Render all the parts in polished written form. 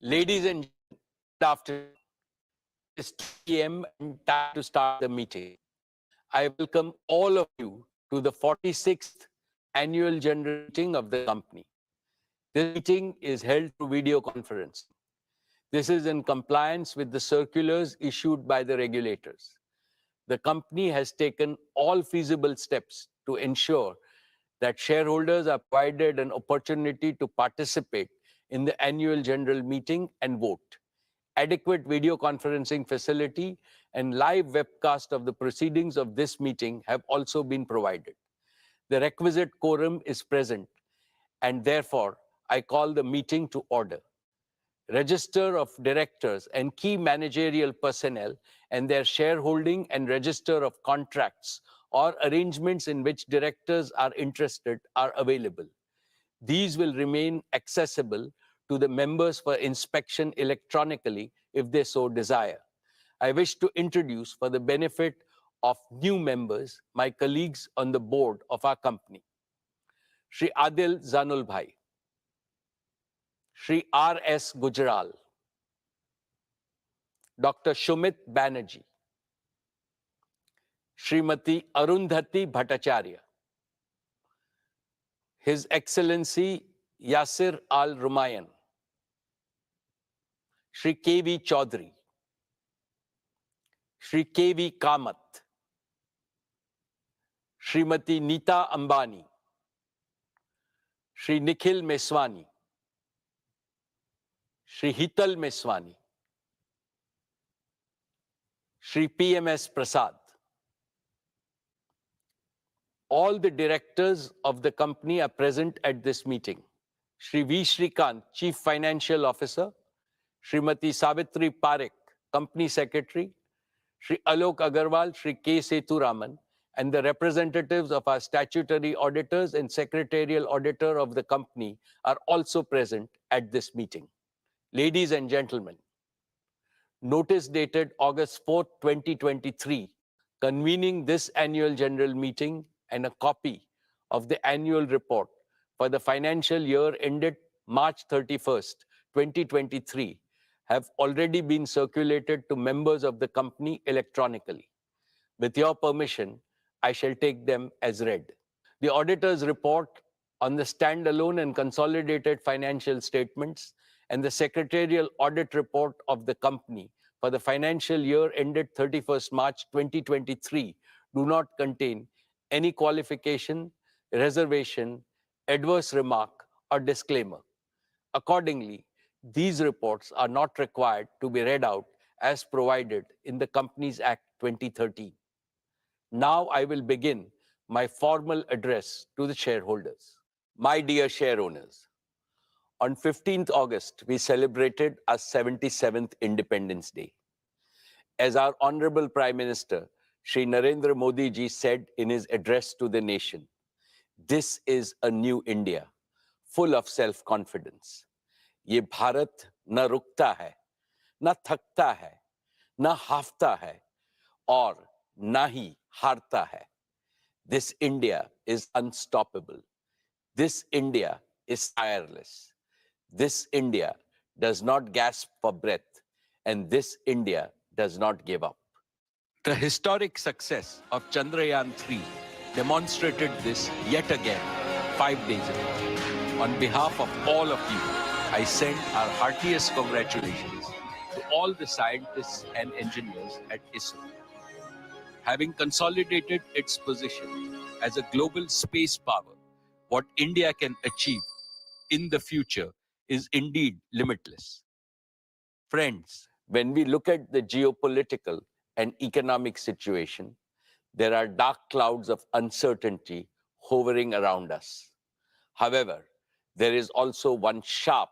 Ladies and gentlemen, good afternoon. It's 2 p.m. and time to start the meeting. I welcome all of you to the 46th Annual General Meeting of the company. This meeting is held through video conference. This is in compliance with the circulars issued by the regulators. The company has taken all feasible steps to ensure that shareholders are provided an opportunity to participate in the annual general meeting and vote. Adequate video conferencing facility and live webcast of the proceedings of this meeting have also been provided. The requisite quorum is present, and therefore I call the meeting to order. Register of directors and key managerial personnel and their shareholding and register of contracts or arrangements in which directors are interested are available. These will remain accessible to the members for inspection electronically if they so desire. I wish to introduce, for the benefit of new members, my colleagues on the board of our company. Shri Adil Zanul Bhai, Shri R.S. Gujral, Dr. Shumit Banerjee, Srimati Arundhati Bhattacharya, His Excellency Yasir Al Rumayyan, Shri K.V. Chaudhary, Shri K.V. Kamath, Srimati Neeta Ambani, Shri Nikhil Meswani, Shri Hital Meswani, Shri P.M.S. Prasad. All the directors of the company are present at this meeting. Shri V. Shrikant, Chief Financial Officer, Srimati Savitri Parekh, Company Secretary, Shri Alok Agarwal, Shri K. Sethuraman, and the representatives of our statutory auditors and secretarial auditor of the company are also present at this meeting. Ladies and gentlemen, notice dated August 4, 2023, convening this annual general meeting and a copy of the annual report for the financial year ended March 31st, 2023, have already been circulated to members of the company electronically. With your permission, I shall take them as read. The auditor's report on the standalone and consolidated financial statements and the secretarial audit report of the company for the financial year ended 31st March 2023 do not contain any qualification, reservation, adverse remark, or disclaimer. Accordingly, these reports are not required to be read out as provided in the Companies Act 2013. Now I will begin my formal address to the shareholders. My dear share owners, on 15th August, we celebrated our 77th Independence Day. As our Honorable Prime Minister, Shri Narendra Modi ji said in his address to the nation, this is a new India, full of self-confidence. ये भारत न रुकता है, न थकता है, न हाफता है, और न ही हारता है. This India is unstoppable. This India is tireless. This India does not gasp for breath, and this India does not give up. The historic success of Chandrayaan-3 demonstrated this yet again 5 days ago. On behalf of all of you, I send our heartiest congratulations to all the scientists and engineers at ISRO. Having consolidated its position as a global space power, what India can achieve in the future is indeed limitless. Friends, when we look at the geopolitical and economic situation, there are dark clouds of uncertainty hovering around us. However, there is also one sharp,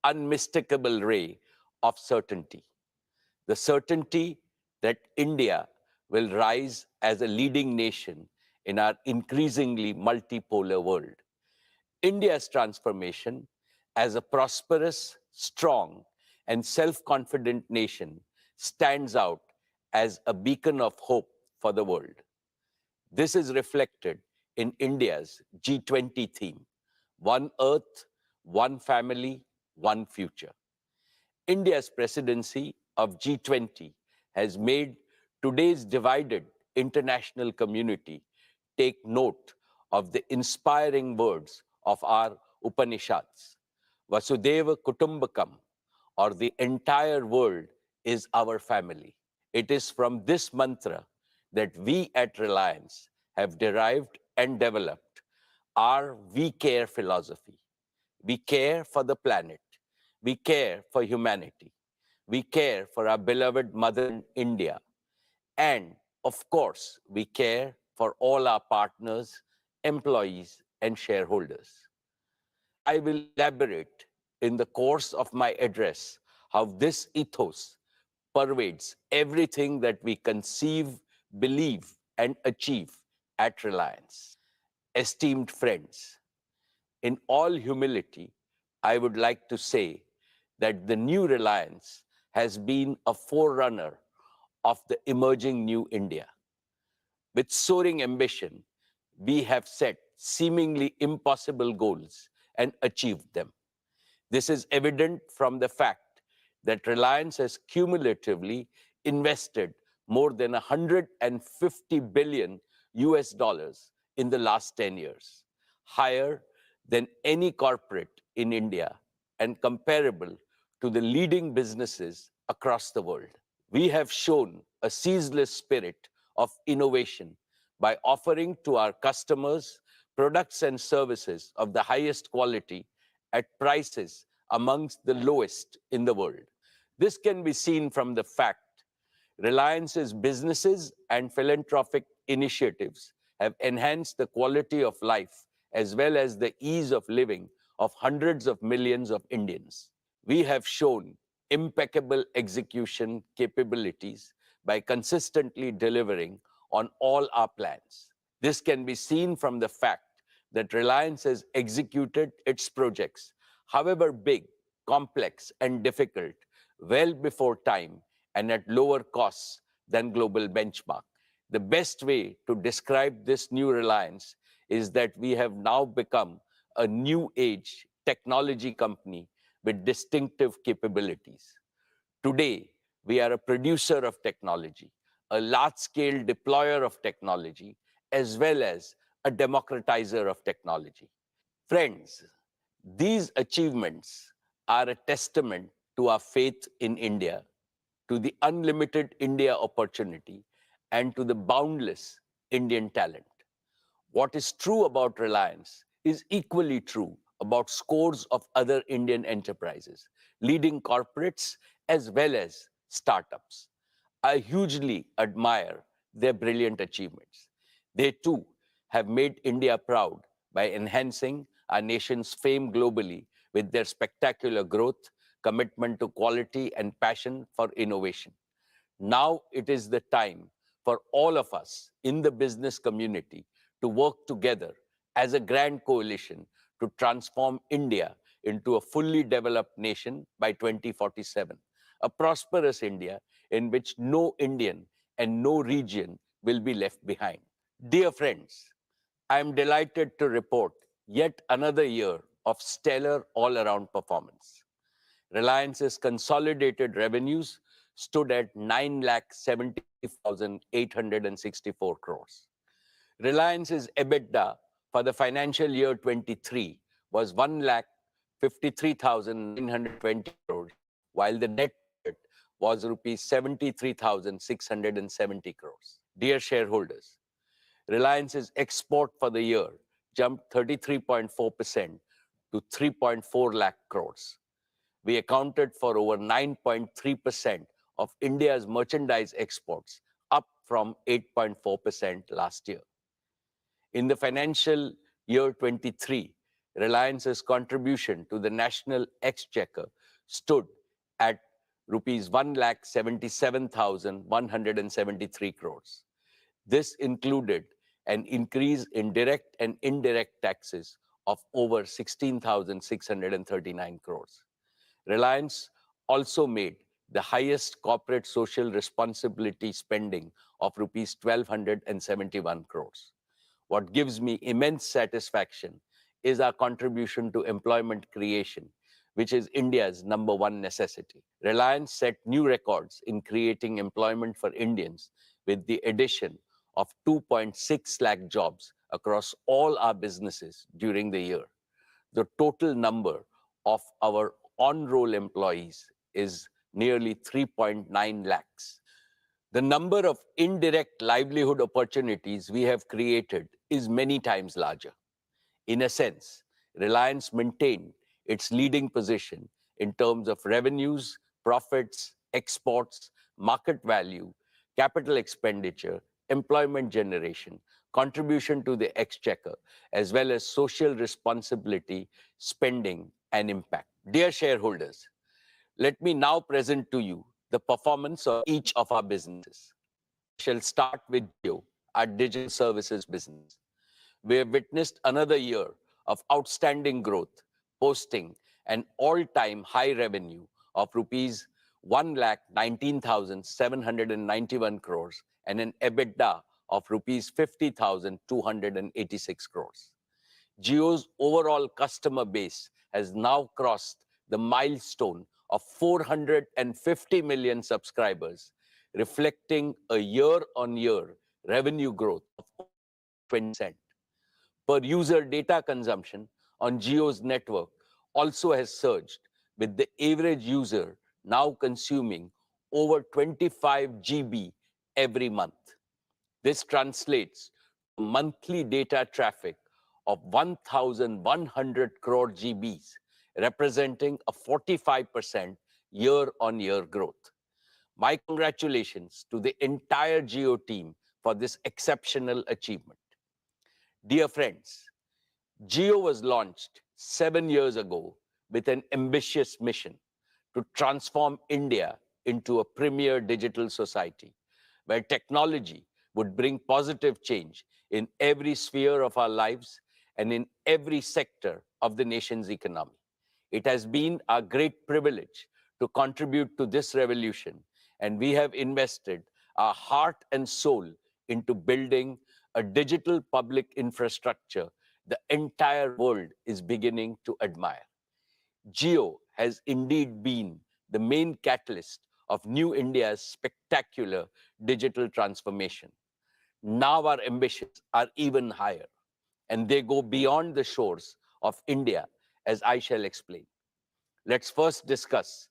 unmistakable ray of certainty. The certainty that India will rise as a leading nation in our increasingly multipolar world. India's transformation as a prosperous, strong, and self-confident nation stands out as a beacon of hope for the world. This is reflected in India's G20 theme, One Earth, One Family, One Future. India's presidency of G20 has made today's divided international community take note of the inspiring words of our Upanishads. Vasudeva Kutumbakam, or the entire world is our family. It is from this mantra that we at Reliance have derived and developed our We Care philosophy. We care for the planet. We care for humanity. We care for our beloved mother India. And of course, we care for all our partners, employees, and shareholders. I will elaborate in the course of my address how this ethos pervades everything that we conceive, believe, and achieve at Reliance. Esteemed friends, in all humility, I would like to say that the new Reliance has been a forerunner of the emerging new India. With soaring ambition, we have set seemingly impossible goals and achieved them. This is evident from the fact that Reliance has cumulatively invested more than 150 billion US dollars in the last 10 years, higher than any corporate in India and comparable to the leading businesses across the world. We have shown a ceaseless spirit of innovation by offering to our customers products and services of the highest quality at prices amongst the lowest in the world. This can be seen from the fact Reliance's businesses and philanthropic initiatives have enhanced the quality of life as well as the ease of living of hundreds of millions of Indians. We have shown impeccable execution capabilities by consistently delivering on all our plans. This can be seen from the fact that Reliance has executed its projects, however big, complex, and difficult, well before time and at lower costs than global benchmark. The best way to describe this new Reliance is that we have now become a new age technology company with distinctive capabilities. Today, we are a producer of technology, a large-scale deployer of technology, as well as a democratizer of technology. Friends, these achievements are a testament to our faith in India, to the unlimited India opportunity, and to the boundless Indian talent. What is true about Reliance is equally true about scores of other Indian enterprises, leading corporates as well as startups. I hugely admire their brilliant achievements. They too have made India proud by enhancing our nation's fame globally with their spectacular growth, commitment to quality, and passion for innovation. Now it is the time for all of us in the business community to work together as a grand coalition to transform India into a fully developed nation by 2047, a prosperous India in which no Indian and no region will be left behind. Dear friends, I am delighted to report yet another year of stellar all-around performance. Reliance's consolidated revenues stood at 9,70,864 crores. Reliance's EBITDA for the financial year 23 was 1,53,920 crores, while the net profit was rupees 73,670 crores. Dear shareholders, Reliance's export for the year jumped 33.4% to 3.4 lakh crores. We accounted for over 9.3% of India's merchandise exports, up from 8.4% last year. In the financial year 23, Reliance's contribution to the national exchequer stood at rupees 1,77,173 crores. This included an increase in direct and indirect taxes of over 16,639 crores. Reliance also made the highest corporate social responsibility spending of rupees 1,271 crores. What gives me immense satisfaction is our contribution to employment creation, which is India's #1 necessity. Reliance set new records in creating employment for Indians with the addition of 2.6 lakh jobs across all our businesses during the year. The total number of our on-roll employees is nearly 3.9 lakhs. The number of indirect livelihood opportunities we have created is many times larger. In a sense, Reliance maintained its leading position in terms of revenues, profits, exports, market value, capital expenditure, employment generation, contribution to the exchequer, as well as social responsibility, spending, and impact. Dear shareholders, let me now present to you the performance of each of our businesses. I shall start with Jio, our digital services business. We have witnessed another year of outstanding growth, posting an all-time high revenue of rupees 1,19,791 crores and an EBITDA of rupees 50,286 crores. Jio's overall customer base has now crossed the milestone of 450 million subscribers, reflecting a year-on-year revenue growth of 20%. Per user data consumption on Jio's network also has surged, with the average user now consuming over 25 GB every month. This translates to monthly data traffic of 1,100 crore GBs, representing a 45% year-on-year growth. My congratulations to the entire Jio team for this exceptional achievement. Dear friends, Jio was launched 7 years ago with an ambitious mission to transform India into a premier digital society, where technology would bring positive change in every sphere of our lives and in every sector of the nation's economy. It has been our great privilege to contribute to this revolution, and we have invested our heart and soul into building a digital public infrastructure the entire world is beginning to admire. Jio has indeed been the main catalyst of New India's spectacular digital transformation. Now our ambitions are even higher, and they go beyond the shores of India, as I shall explain. Let's first discuss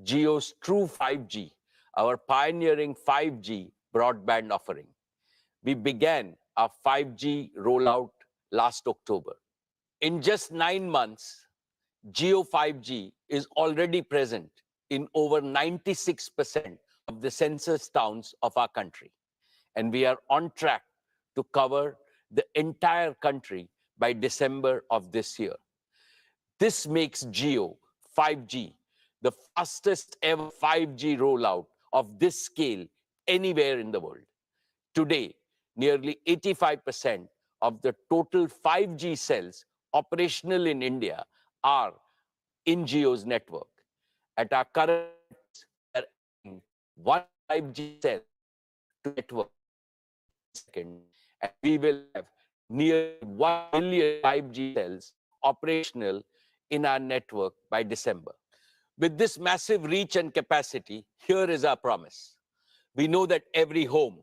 Jio's True 5G, our pioneering 5G broadband offering. We began our 5G rollout last October. In just 9 months, Jio 5G is already present in over 96% of the census towns of our country, and we are on track to cover the entire country by December of this year. This makes Jio 5G the fastest ever 5G rollout of this scale anywhere in the world. Today, nearly 85% of the total 5G cells operational in India are in Jio's network. At our current, we are adding one 5G cell to network second, and we will have nearly 1 million 5G cells operational in our network by December. With this massive reach and capacity, here is our promise. We know that every home,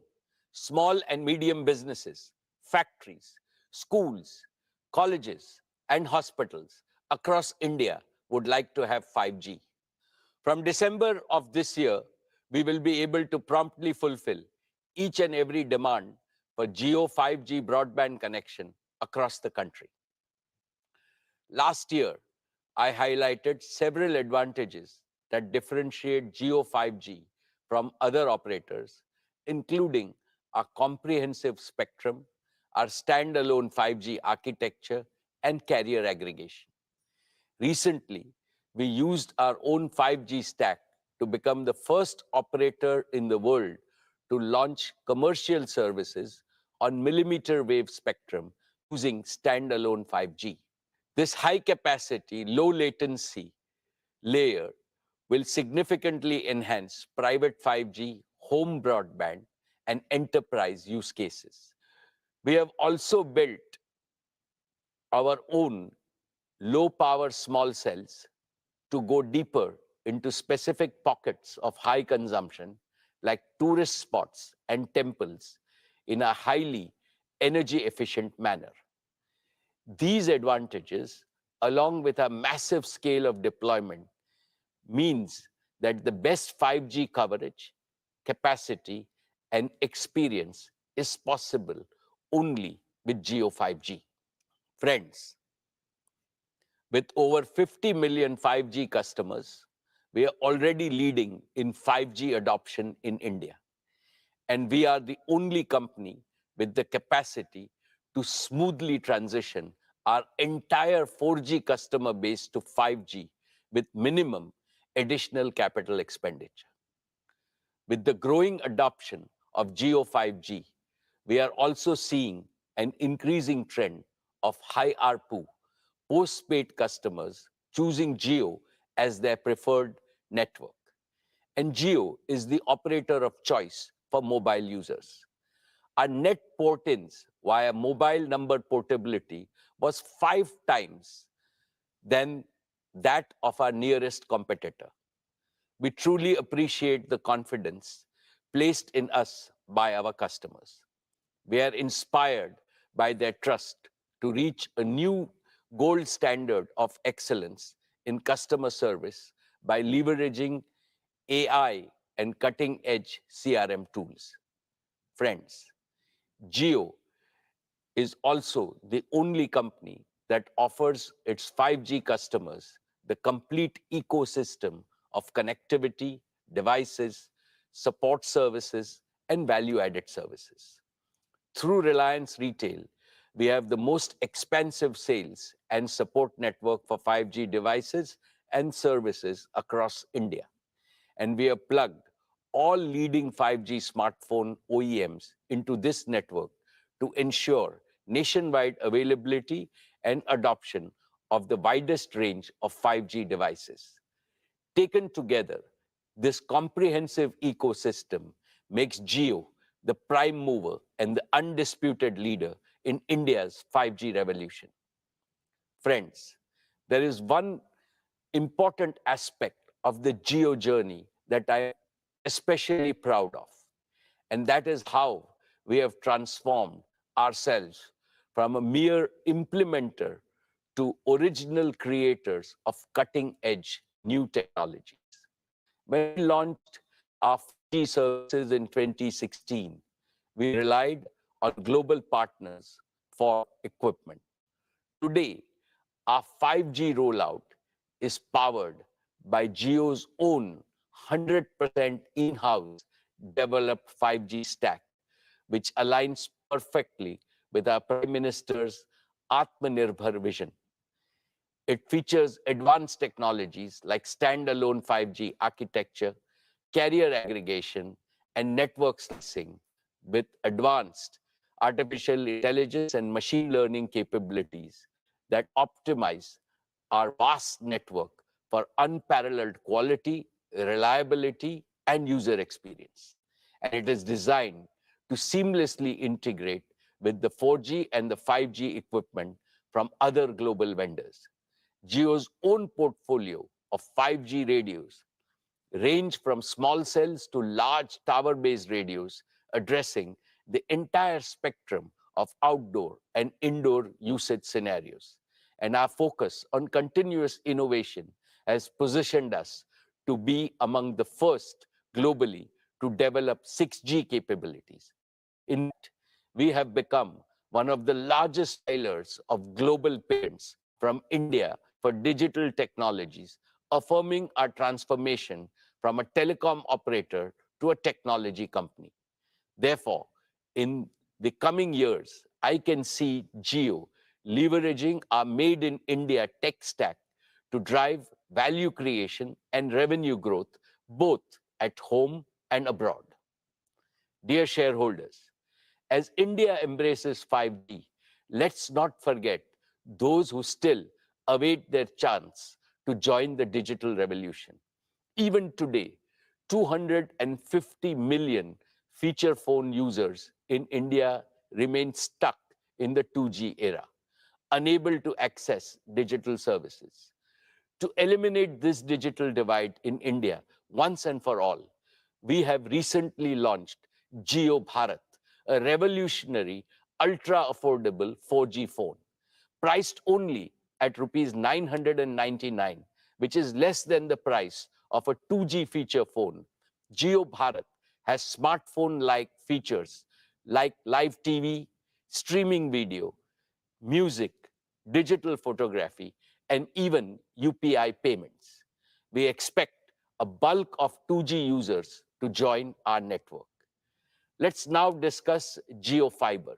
small and medium businesses, factories, schools, colleges, and hospitals across India would like to have 5G. From December of this year, we will be able to promptly fulfill each and every demand for Jio 5G broadband connection across the country. Last year, I highlighted several advantages that differentiate Jio 5G from other operators, including our comprehensive spectrum, our standalone 5G architecture, and carrier aggregation. Recently, we used our own 5G stack to become the first operator in the world to launch commercial services on millimeter wave spectrum using standalone 5G. This high capacity, low latency layer will significantly enhance private 5G, home broadband, and enterprise use cases. We have also built our own low power small cells to go deeper into specific pockets of high consumption, like tourist spots and temples, in a highly energy efficient manner. These advantages, along with a massive scale of deployment, means that the best 5G coverage, capacity, and experience is possible only with Jio 5G. Friends, with over 50 million 5G customers, we are already leading in 5G adoption in India. And we are the only company with the capacity to smoothly transition our entire 4G customer base to 5G with minimum additional capital expenditure. With the growing adoption of Jio 5G, we are also seeing an increasing trend of high ARPU postpaid customers choosing Jio as their preferred network. And Jio is the operator of choice for mobile users. Our net port-ins via mobile number portability was 5 times than that of our nearest competitor. We truly appreciate the confidence placed in us by our customers. We are inspired by their trust to reach a new gold standard of excellence in customer service by leveraging AI and cutting-edge CRM tools. Friends, Jio is also the only company that offers its 5G customers the complete ecosystem of connectivity, devices, support services, and value-added services. Through Reliance Retail, we have the most expansive sales and support network for 5G devices and services across India. And we have plugged all leading 5G smartphone OEMs into this network to ensure nationwide availability and adoption of the widest range of 5G devices. Taken together, this comprehensive ecosystem makes Jio the prime mover and the undisputed leader in India's 5G revolution. Friends, there is one important aspect of the Jio journey that I am especially proud of, and that is how we have transformed ourselves from a mere implementer to original creators of cutting-edge new technologies. When we launched our 5G services in 2016, we relied on global partners for equipment. Today, our 5G rollout is powered by Jio's own 100% in-house developed 5G stack, which aligns perfectly with our Prime Minister's Atmanirbhar vision. It features advanced technologies like standalone 5G architecture, carrier aggregation, and network slicing with advanced artificial intelligence and machine learning capabilities that optimize our vast network for unparalleled quality, reliability, and user experience. And it is designed to seamlessly integrate with the 4G and the 5G equipment from other global vendors. Jio's own portfolio of 5G radios range from small cells to large tower-based radios, addressing the entire spectrum of outdoor and indoor usage scenarios. And our focus on continuous innovation has positioned us to be among the first globally to develop 6G capabilities. In fact, we have become one of the largest filers of global patents from India for digital technologies, affirming our transformation from a telecom operator to a technology company. Therefore, in the coming years, I can see Jio leveraging our Made in India tech stack to drive value creation and revenue growth both at home and abroad. Dear shareholders, as India embraces 5G, let's not forget those who still await their chance to join the digital revolution. Even today, 250 million feature phone users in India remain stuck in the 2G era, unable to access digital services. To eliminate this digital divide in India once and for all, we have recently launched Jio Bharat, a revolutionary, ultra-affordable 4G phone, priced only at rupees 999, which is less than the price of a 2G feature phone. Jio Bharat has smartphone-like features like live TV, streaming video, music, digital photography, and even UPI payments. We expect a bulk of 2G users to join our network. Let's now discuss GeoFiber,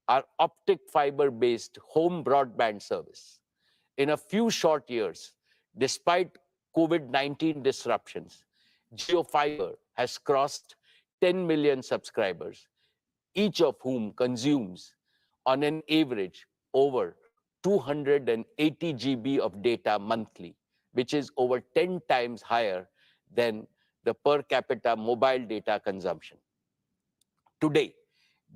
our optic fiber-based home broadband service. In a few short years, despite COVID-19 disruptions, GeoFiber has crossed 10 million subscribers, each of whom consumes, on an average, over 280 GB of data monthly, which is over 10 times higher than the per capita mobile data consumption. Today,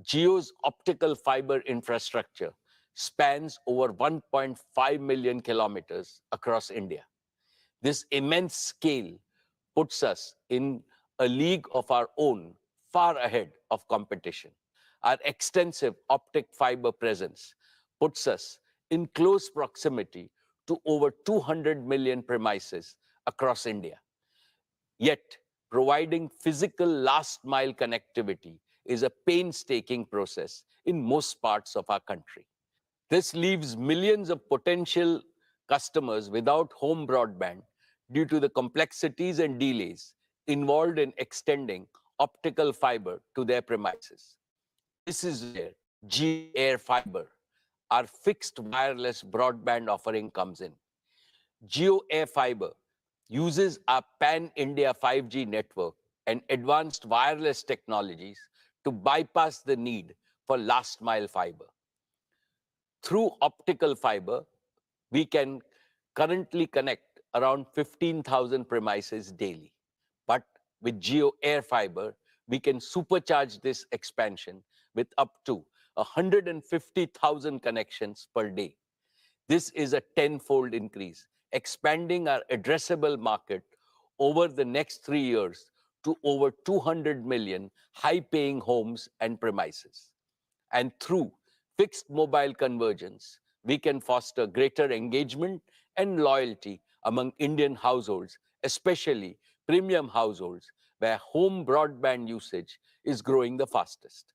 Jio's optical fiber infrastructure spans over 1.5 million kilometers across India. This immense scale puts us in a league of our own, far ahead of competition. Our extensive optic fiber presence puts us in close proximity to over 200 million premises across India. Yet, providing physical last mile connectivity is a painstaking process in most parts of our country. This leaves millions of potential customers without home broadband due to the complexities and delays involved in extending optical fiber to their premises. This is where G Air Fiber, our fixed wireless broadband offering, comes in. Geo Air Fiber uses our pan-India 5G network and advanced wireless technologies to bypass the need for last-mile fiber. Through optical fiber, we can currently connect around 15,000 premises daily. But with Geo Air Fiber, we can supercharge this expansion with up to 150,000 connections per day. This is a tenfold increase, expanding our addressable market over the next 3 years to over 200 million high-paying homes and premises. And through fixed mobile convergence, we can foster greater engagement and loyalty among Indian households, especially premium households, where home broadband usage is growing the fastest.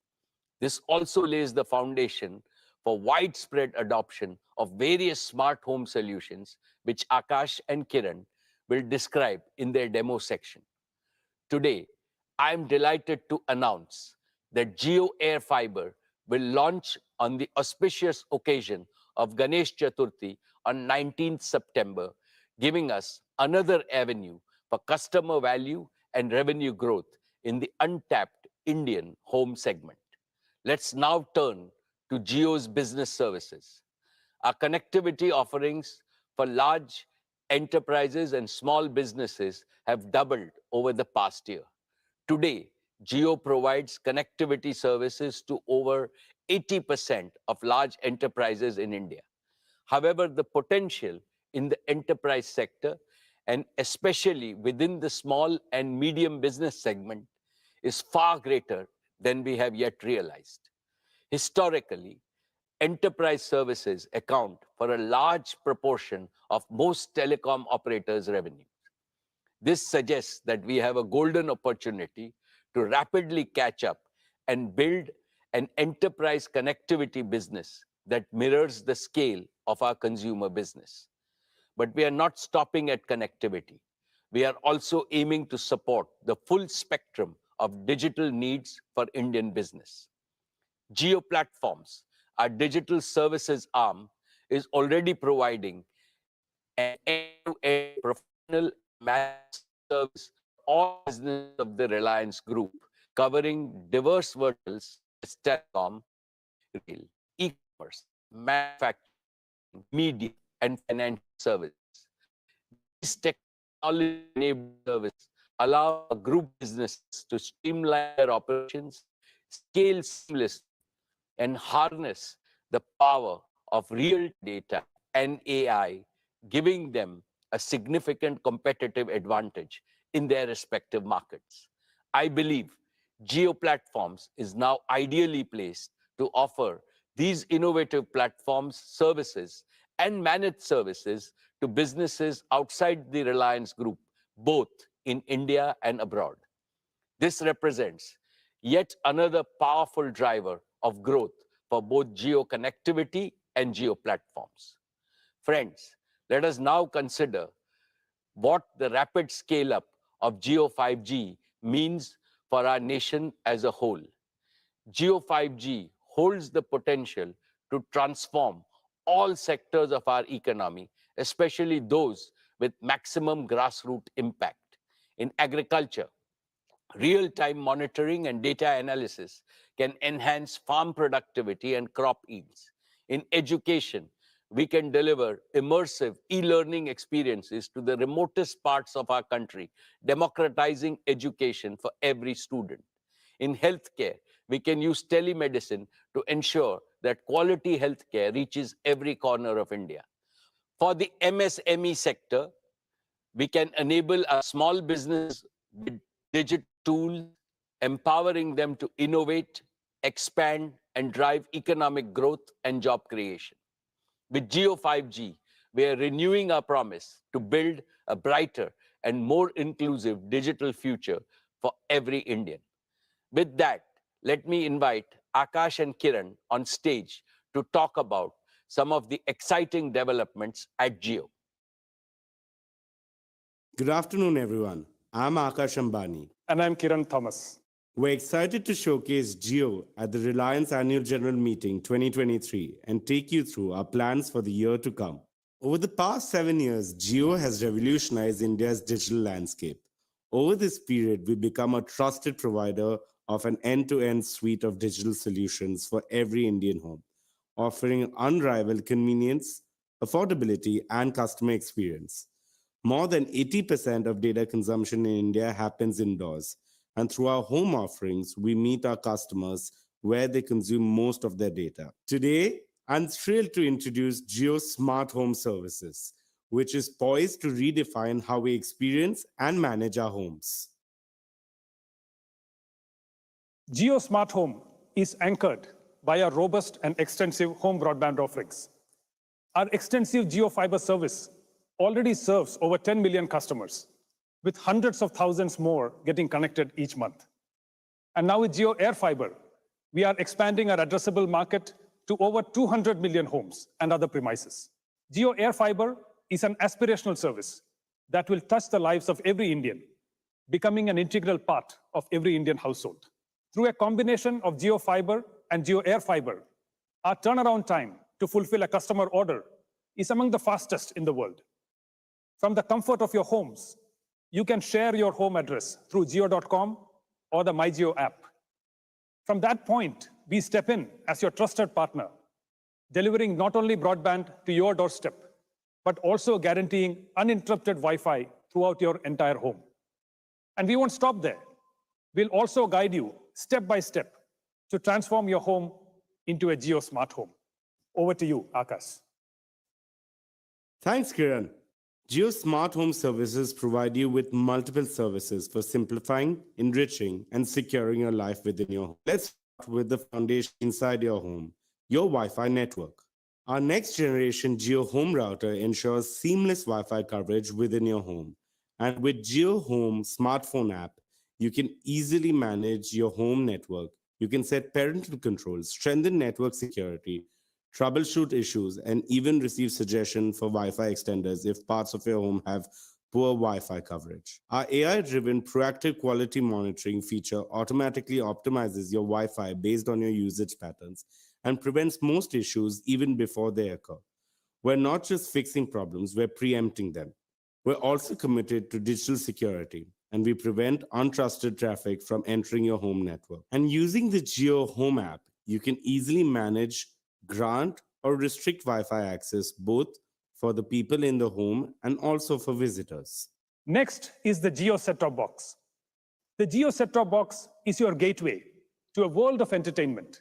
This also lays the foundation for widespread adoption of various smart home solutions, which Akash and Kiran will describe in their demo section. Today, I am delighted to announce that Jio Air Fiber will launch on the auspicious occasion of Ganesh Chaturthi on 19th September, giving us another avenue for customer value and revenue growth in the untapped Indian home segment. Let's now turn to Jio's business services. Our connectivity offerings for large enterprises and small businesses have doubled over the past year. Today, Jio provides connectivity services to over 80% of large enterprises in India. However, the potential in the enterprise sector, and especially within the small and medium business segment, is far greater than we have yet realized. Historically, enterprise services account for a large proportion of most telecom operators' revenue. This suggests that we have a golden opportunity to rapidly catch up and build an enterprise connectivity business that mirrors the scale of our consumer business. But we are not stopping at connectivity. We are also aiming to support the full spectrum of digital needs for Indian business. Geo Platforms, our digital services arm, is already providing an end-to-end professional and managed service for all businesses of the Reliance Group, covering diverse verticals such as telecom, retail, e-commerce, manufacturing, media, and financial services. These technology-enabled services allow group businesses to streamline their operations, scale seamlessly, and harness the power of real data and AI, giving them a significant competitive advantage in their respective markets. I believe Jio Platforms is now ideally placed to offer these innovative platforms, services, and managed services to businesses outside the Reliance Group, both in India and abroad. This represents yet another powerful driver of growth for both Jio connectivity and Jio platforms. Friends, let us now consider what the rapid scale-up of Jio 5G means for our nation as a whole. Jio 5G holds the potential to transform all sectors of our economy, especially those with maximum grassroots impact. In agriculture, real-time monitoring and data analysis can enhance farm productivity and crop yields. In education, we can deliver immersive e-learning experiences to the remotest parts of our country, democratizing education for every student. In healthcare, we can use telemedicine to ensure that quality healthcare reaches every corner of India. For the MSME sector, we can enable our small business with digital tools, empowering them to innovate, expand, and drive economic growth and job creation. With Jio 5G, we are renewing our promise to build a brighter and more inclusive digital future for every Indian. With that, let me invite Akash and Kiran on stage to talk about some of the exciting developments at Jio. Good afternoon, everyone. I'm Akash Ambani. And I'm Kiran Thomas. We're excited to showcase Jio at the Reliance Annual General Meeting 2023 and take you through our plans for the year to come. Over the past 7 years, Jio has revolutionized India's digital landscape. Over this period, we've become a trusted provider of an end-to-end suite of digital solutions for every Indian home, offering unrivaled convenience, affordability, and customer experience. More than 80% of data consumption in India happens indoors, and through our home offerings, we meet our customers where they consume most of their data. Today, I'm thrilled to introduce Jio Smart Home Services, which is poised to redefine how we experience and manage our homes. Jio Smart Home is anchored by our robust and extensive home broadband offerings. Our extensive Jio Fiber service already serves over 10 million customers, with hundreds of thousands more getting connected each month. And now with Jio Air Fiber, we are expanding our addressable market to over 200 million homes and other premises. Jio Air Fiber is an aspirational service that will touch the lives of every Indian, becoming an integral part of every Indian household. Through a combination of Jio Fiber and Jio Air Fiber, our turnaround time to fulfill a customer order is among the fastest in the world. From the comfort of your homes, you can share your home address through Jio.com or the MyJio app. From that point, we step in as your trusted partner, delivering not only broadband to your doorstep, but also guaranteeing uninterrupted Wi-Fi throughout your entire home. And we won't stop there. We'll also guide you step by step to transform your home into a Jio Smart Home. Over to you, Akash. Thanks, Kiran. Jio Smart Home Services provide you with multiple services for simplifying, enriching, and securing your life within your home. Let's start with the foundation inside your home, your Wi-Fi network. Our next generation Jio Home Router ensures seamless Wi-Fi coverage within your home. And with Jio Home smartphone app, you can easily manage your home network. You can set parental controls, strengthen network security, troubleshoot issues, and even receive suggestions for Wi-Fi extenders if parts of your home have poor Wi-Fi coverage. Our AI-driven proactive quality monitoring feature automatically optimizes your Wi-Fi based on your usage patterns and prevents most issues even before they occur. We're not just fixing problems, we're preempting them. We're also committed to digital security, and we prevent untrusted traffic from entering your home network. And using the Jio Home app, you can easily manage, grant, or restrict Wi-Fi access both for the people in the home and also for visitors. Next is the Jio set-top box. The Jio set-top box is your gateway to a world of entertainment,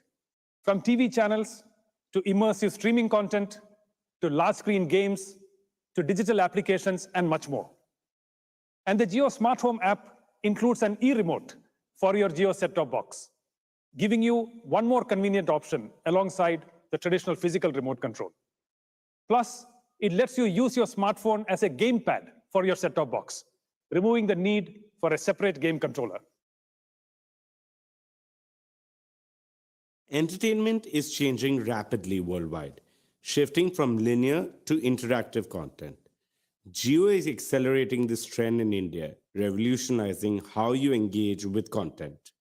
from TV channels to immersive streaming content to large-screen games to digital applications, and much more. And the Jio Smart Home app includes an e-remote for your Jio set-top box, giving you one more convenient option alongside the traditional physical remote control. Plus, it lets you use your smartphone as a gamepad for your set-top box, removing the need for a separate game controller. Entertainment is changing rapidly worldwide, shifting from linear to interactive content. Jio is accelerating this trend in India, revolutionizing how you engage with content.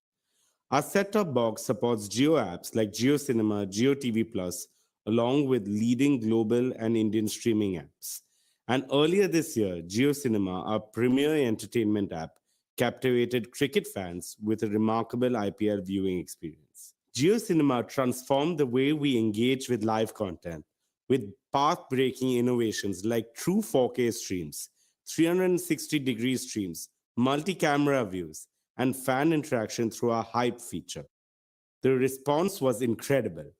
Our set-top box supports Jio apps like Jio Cinema, Jio TV Plus, along with leading global and Indian streaming apps. And earlier this year, Jio Cinema, our premier entertainment app, captivated cricket fans with a remarkable IPL viewing experience. Jio Cinema transformed the way we engage with live content, with path-breaking innovations like true 4K streams, 360-degree streams, multi-camera views, and fan interaction through our Hype feature. The response was incredible,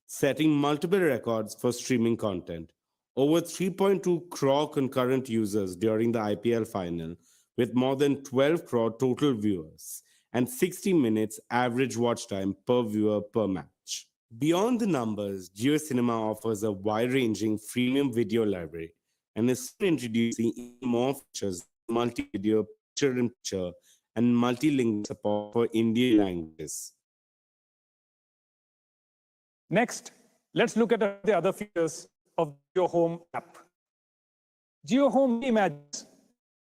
setting multiple records for streaming content. Over 3.2 crore concurrent users during the IPL final, with more than 12 crore total viewers, and 60 minutes average watch time per viewer per match. Beyond the numbers, Jio Cinema offers a wide-ranging freemium video library and is soon introducing even more features, multi-video, picture-in-picture, and multilingual support for Indian languages. Next, let's look at the other features of Jio Home app. Jio Home imagines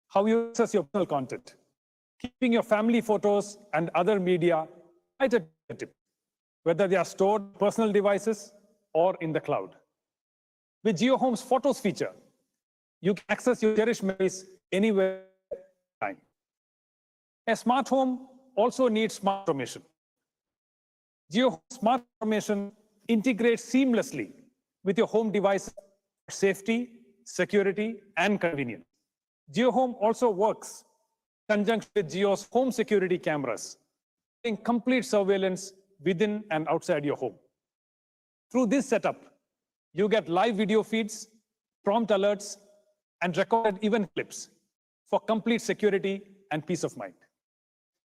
how you access your personal content, keeping your family photos and other media right at your tip, whether they are stored on personal devices or in the cloud. With Jio Home's Photos feature, you can access your cherished memories anywhere, anytime. A smart home also needs smart automation. Jio Home Smart Automation integrates seamlessly with your home devices for safety, security, and convenience. Jio Home also works in conjunction with Jio's home security cameras, providing complete surveillance within and outside your home. Through this setup, you get live video feeds, prompt alerts, and recorded event clips for complete security and peace of mind.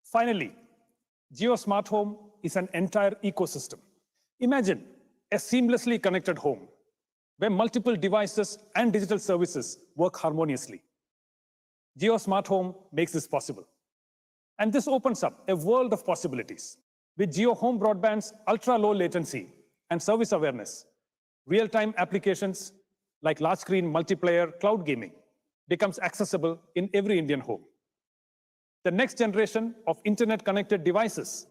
Finally, Jio Smart Home is an entire ecosystem. Imagine a seamlessly connected home where multiple devices and digital services work harmoniously. Jio Smart Home makes this possible. And this opens up a world of possibilities. With Jio Home Broadband's ultra-low latency and service awareness, real-time applications like large-screen multiplayer cloud gaming becomes accessible in every Indian home. The next generation of internet-connected devices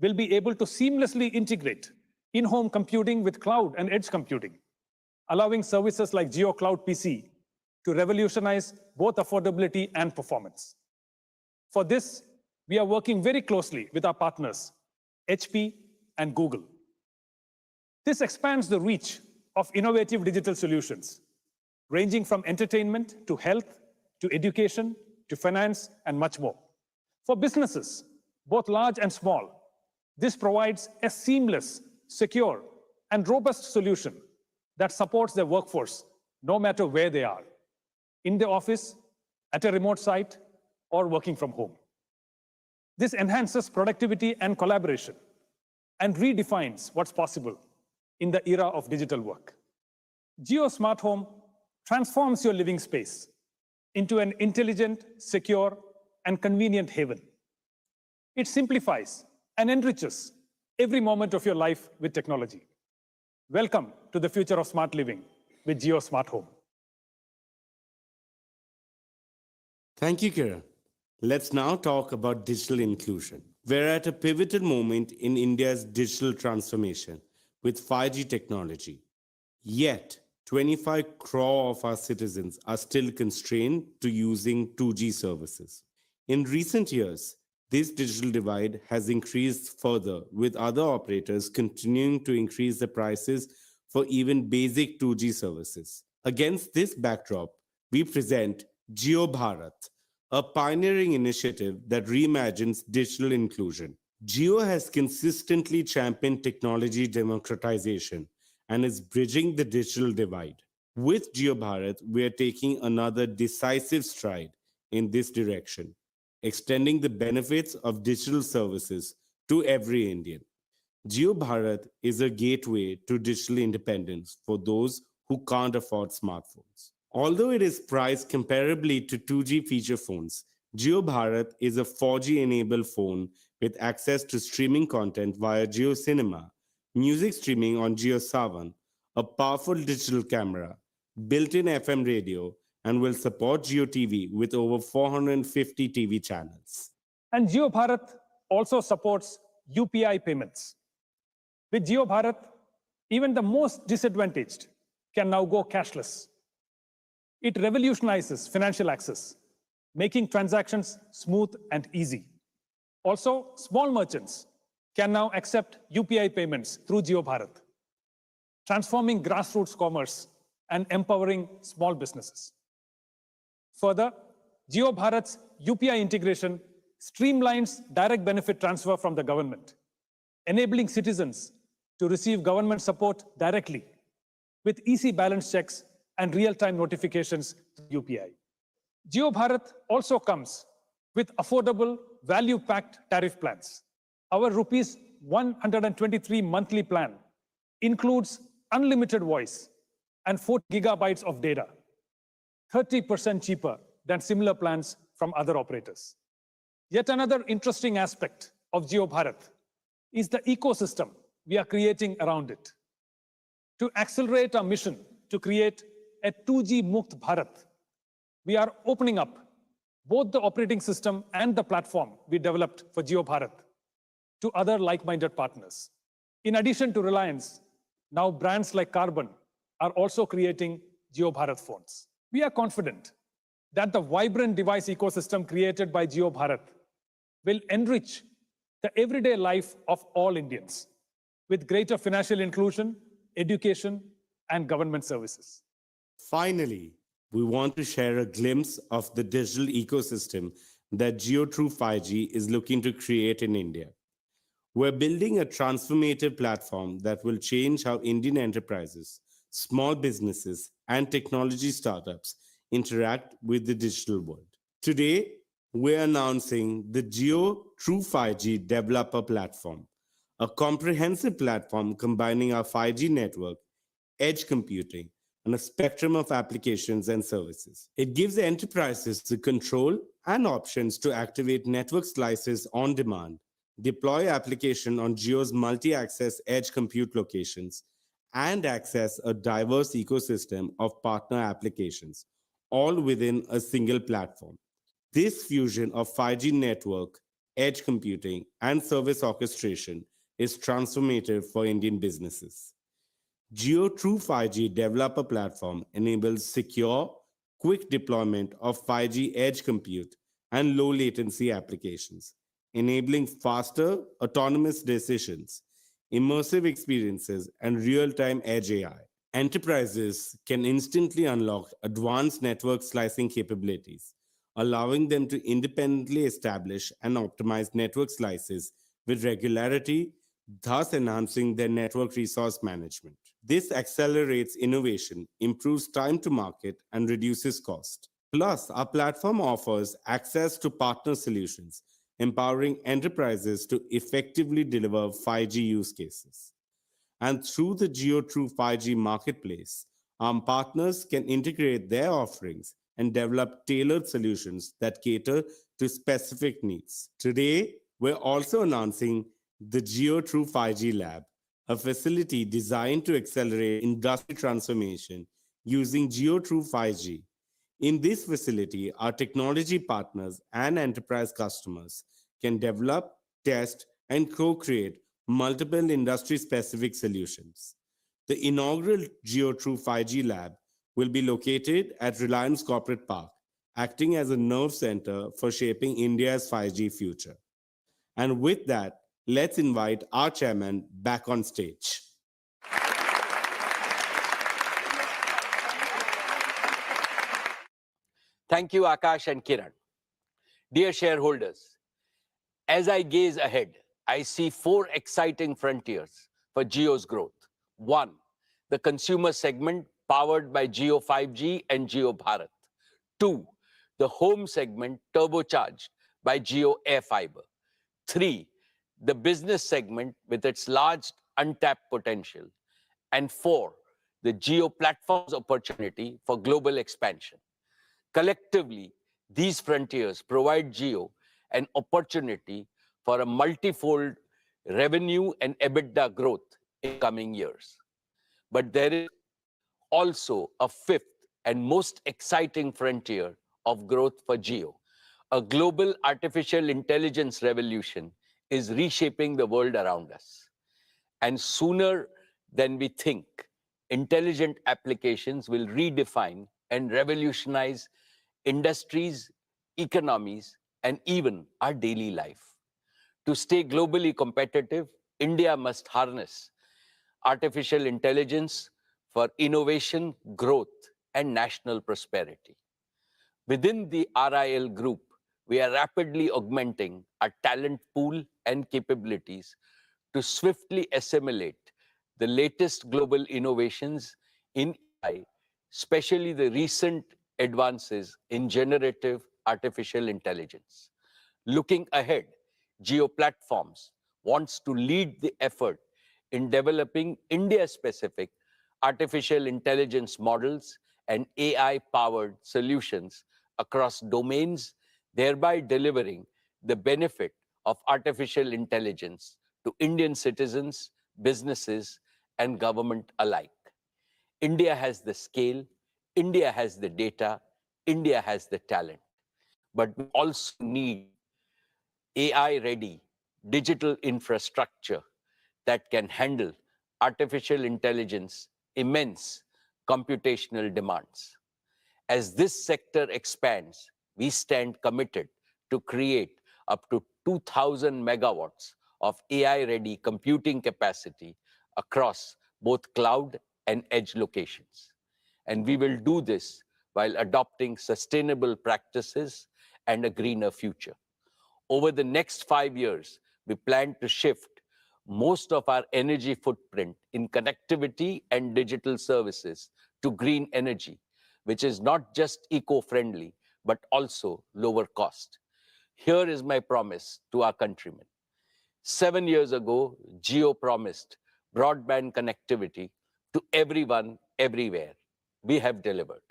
will be able to seamlessly integrate in-home computing with cloud and edge computing, allowing services like Jio Cloud PC to revolutionize both affordability and performance. For this, we are working very closely with our partners, HP and Google. This expands the reach of innovative digital solutions, ranging from entertainment to health, to education, to finance, and much more. For businesses, both large and small, this provides a seamless, secure, and robust solution that supports their workforce no matter where they are, in the office, at a remote site, or working from home. This enhances productivity and collaboration and redefines what's possible in the era of digital work. Jio Smart Home transforms your living space into an intelligent, secure, and convenient haven. It simplifies and enriches every moment of your life with technology. Welcome to the future of smart living with Jio Smart Home. Thank you, Kiran. Let's now talk about digital inclusion. We're at a pivotal moment in India's digital transformation with 5G technology. Yet, 25 crore of our citizens are still constrained to using 2G services. In recent years, this digital divide has increased further, with other operators continuing to increase the prices for even basic 2G services. Against this backdrop, we present Jio Bharat, a pioneering initiative that reimagines digital inclusion. Jio has consistently championed technology democratization and is bridging the digital divide. With JioBharat, we are taking another decisive stride in this direction, extending the benefits of digital services to every Indian. JioBharat is a gateway to digital independence for those who can't afford smartphones. Although it is priced comparably to 2G feature phones, JioBharat is a 4G-enabled phone with access to streaming content via JioCinema, music streaming on JioSaavn, a powerful digital camera, built-in FM radio, and will support JioTV with over 450 TV channels. And JioBharat also supports UPI payments. With JioBharat, even the most disadvantaged can now go cashless. It revolutionizes financial access, making transactions smooth and easy. Also, small merchants can now accept UPI payments through JioBharat, transforming grassroots commerce and empowering small businesses. Further, JioBharat's UPI integration streamlines direct benefit transfer from the government, enabling citizens to receive government support directly with easy balance checks and real-time notifications through UPI. JioBharat also comes with affordable, value-packed tariff plans. Our rupees 123 monthly plan includes unlimited voice and 4 gigabytes of data, 30% cheaper than similar plans from other operators. Yet another interesting aspect of JioBharat is the ecosystem we are creating around it. To accelerate our mission to create a 2G Mukt Bharat, we are opening up both the operating system and the platform we developed for JioBharat to other like-minded partners. In addition to Reliance, now brands like Carbon are also creating JioBharat phones. We are confident that the vibrant device ecosystem created by JioBharat will enrich the everyday life of all Indians with greater financial inclusion, education, and government services. Finally, we want to share a glimpse of the digital ecosystem that JioTrue 5G is looking to create in India. We're building a transformative platform that will change how Indian enterprises, small businesses, and technology startups interact with the digital world. Today, we're announcing the JioTrue 5G Developer Platform, a comprehensive platform combining our 5G network, edge computing, and a spectrum of applications and services. It gives enterprises the control and options to activate network slices on demand, deploy application on Jio's multi-access edge compute locations, and access a diverse ecosystem of partner applications, all within a single platform. This fusion of 5G network, edge computing, and service orchestration is transformative for Indian businesses. JioTrue 5G Developer Platform enables secure, quick deployment of 5G edge compute and low latency applications, enabling faster, autonomous decisions, immersive experiences, and real-time edge AI. Enterprises can instantly unlock advanced network slicing capabilities, allowing them to independently establish and optimize network slices with regularity, thus enhancing their network resource management. This accelerates innovation, improves time to market, and reduces cost. Plus, our platform offers access to partner solutions, empowering enterprises to effectively deliver 5G use cases. And through the JioTrue 5G marketplace, our partners can integrate their offerings and develop tailored solutions that cater to specific needs. Today, we're also announcing the JioTrue 5G Lab, a facility designed to accelerate industry transformation using JioTrue 5G. In this facility, our technology partners and enterprise customers can develop, test, and co-create multiple industry-specific solutions. The inaugural JioTrue 5G Lab will be located at Reliance Corporate Park, acting as a nerve center for shaping India's 5G future. And with that, let's invite our chairman back on stage. Thank you, Akash and Kiran. Dear shareholders, as I gaze ahead, I see 4 exciting frontiers for Jio's growth. 1, the consumer segment powered by Jio 5G and Jio Bharat. 2. The home segment turbocharged by Jio Air Fiber. 3. The business segment with its large untapped potential. And 4. The Jio platforms opportunity for global expansion. Collectively, these frontiers provide Jio an opportunity for a multifold revenue and EBITDA growth in coming years. But there is also a fifth and most exciting frontier of growth for Jio. A global artificial intelligence revolution is reshaping the world around us. And sooner than we think, intelligent applications will redefine and revolutionize industries, economies, and even our daily life. To stay globally competitive, India must harness artificial intelligence for innovation, growth, and national prosperity. Within the RIL group, we are rapidly augmenting our talent pool and capabilities to swiftly assimilate the latest global innovations in AI, especially the recent advances in generative artificial intelligence. Looking ahead, Jio Platforms wants to lead the effort in developing India-specific artificial intelligence models and AI-powered solutions across domains, thereby delivering the benefit of artificial intelligence to Indian citizens, businesses, and government alike. India has the scale, India has the data, India has the talent. But we also need AI-ready digital infrastructure that can handle artificial intelligence immense computational demands. As this sector expands, we stand committed to create up to 2,000 megawatts of AI-ready computing capacity across both cloud and edge locations. And we will do this while adopting sustainable practices and a greener future. Over the next 5 years, we plan to shift most of our energy footprint in connectivity and digital services to green energy, which is not just eco-friendly, but also lower cost. Here is my promise to our countrymen. 7 years ago, Jio promised broadband connectivity to everyone, everywhere. We have delivered.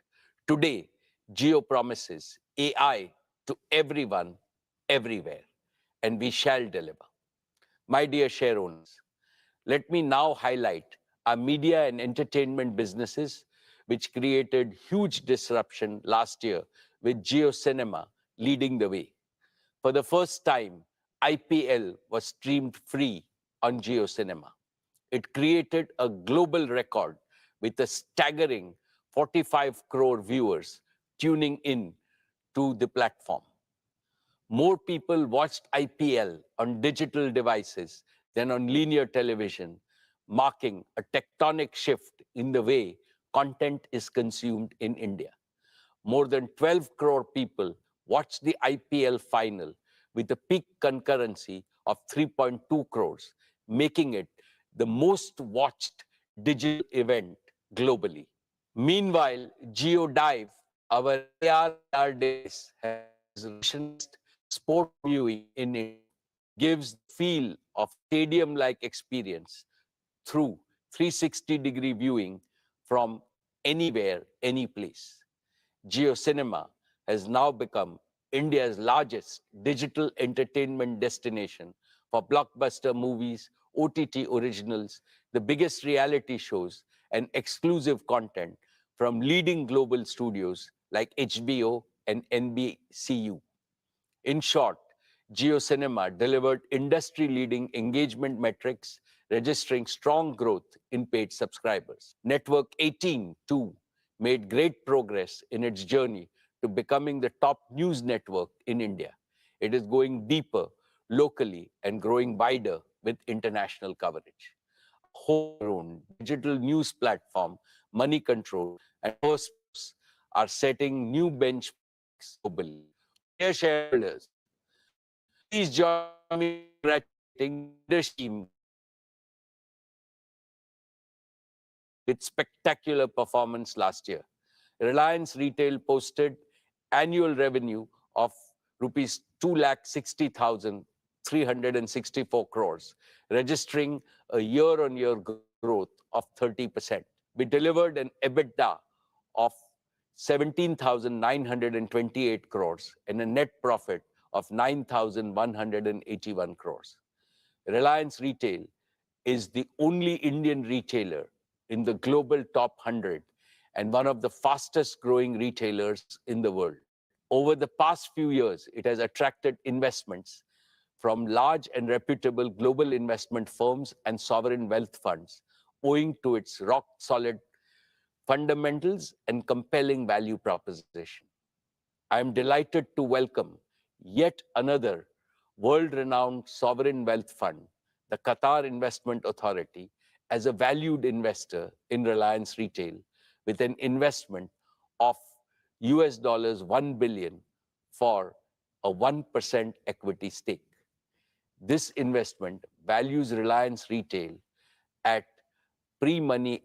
Today, Jio promises AI to everyone, everywhere, and we shall deliver. My dear shareowners, let me now highlight our media and entertainment businesses, which created huge disruption last year with Jio Cinema leading the way. For the first time, IPL was streamed free on Jio Cinema. It created a global record with a staggering 45 crore viewers tuning in to the platform. More people watched IPL on digital devices than on linear television, marking a tectonic shift in the way content is consumed in India. More than 12 crore people watched the IPL final with a peak concurrency of 3.2 crores, making it the most watched digital event globally. Meanwhile, GeoDive, our AR device, has revolutionized sport viewing in India, gives the feel of stadium-like experience through 360-degree viewing from anywhere, any place. Jio Cinema has now become India's largest digital entertainment destination for blockbuster movies, OTT originals, the biggest reality shows, and exclusive content from leading global studios like HBO and NBCU. In short, Jio Cinema delivered industry-leading engagement metrics, registering strong growth in paid subscribers. Network 18, too, made great progress in its journey to becoming the top news network in India. It is going deeper locally and growing wider with international coverage. Homegrown digital news platform, Money Control, and First Post are setting new benchmarks globally. Dear shareholders, please join me in congratulating the leadership team with spectacular performance last year. Reliance Retail posted annual revenue of rupees 2,60,364 crores, registering a year-on-year growth of 30%. We delivered an EBITDA of 17,928 crores and a net profit of 9,181 crores. Reliance Retail is the only Indian retailer in the global top 100 and one of the fastest growing retailers in the world. Over the past few years, it has attracted investments from large and reputable global investment firms and sovereign wealth funds, owing to its rock-solid fundamentals and compelling value proposition. I am delighted to welcome yet another world-renowned sovereign wealth fund, the Qatar Investment Authority, as a valued investor in Reliance Retail with an investment of $1 billion for a 1% equity stake. This investment values Reliance Retail at pre-money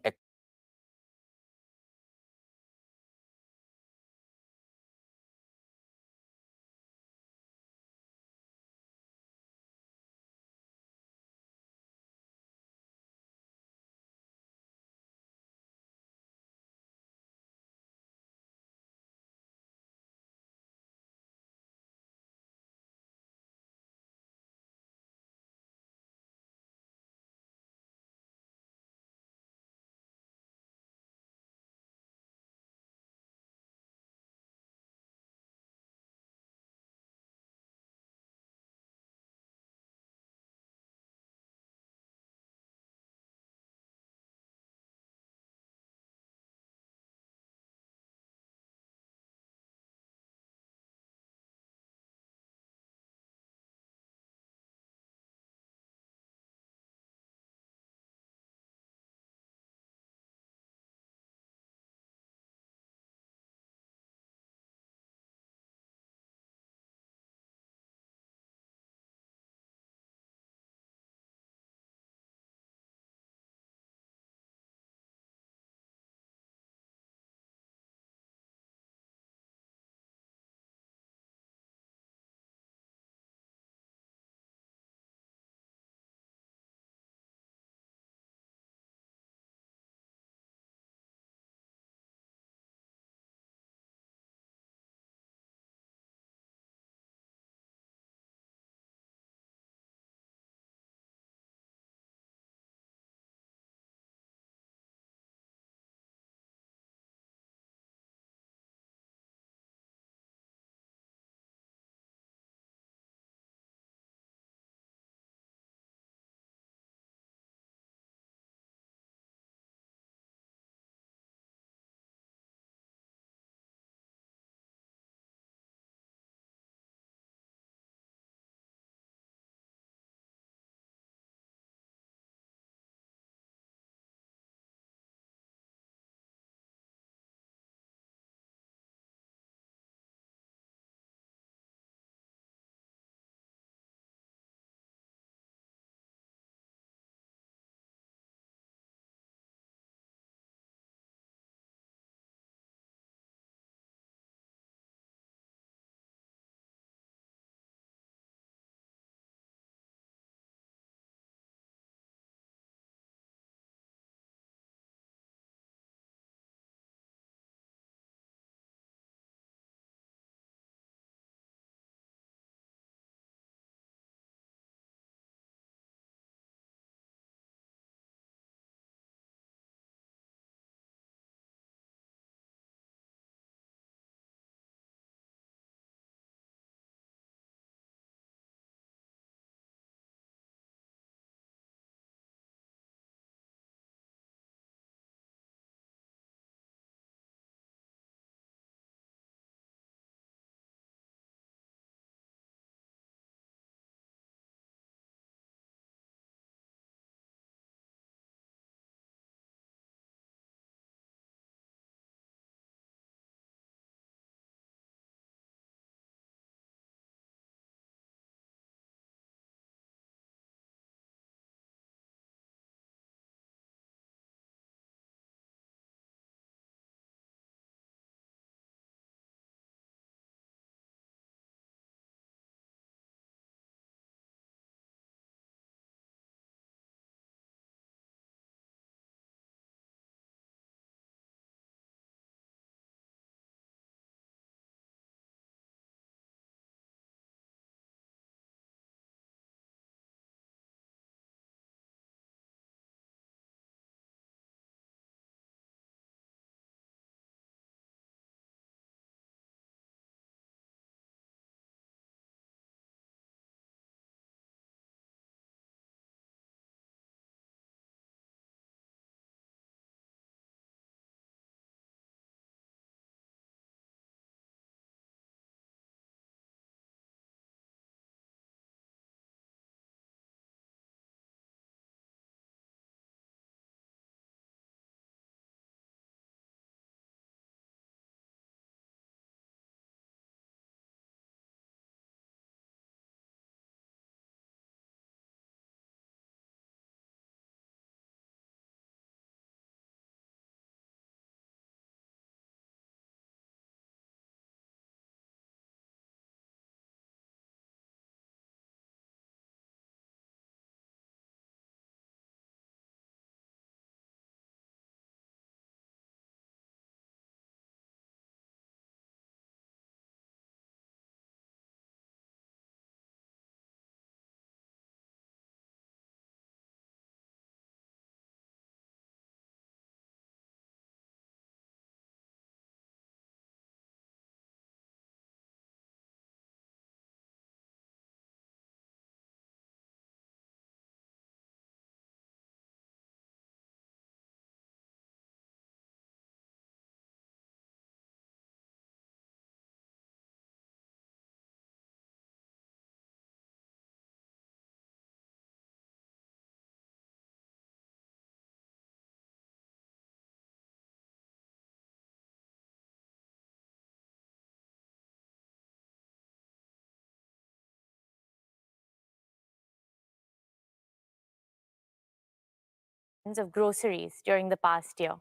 of groceries during the past year.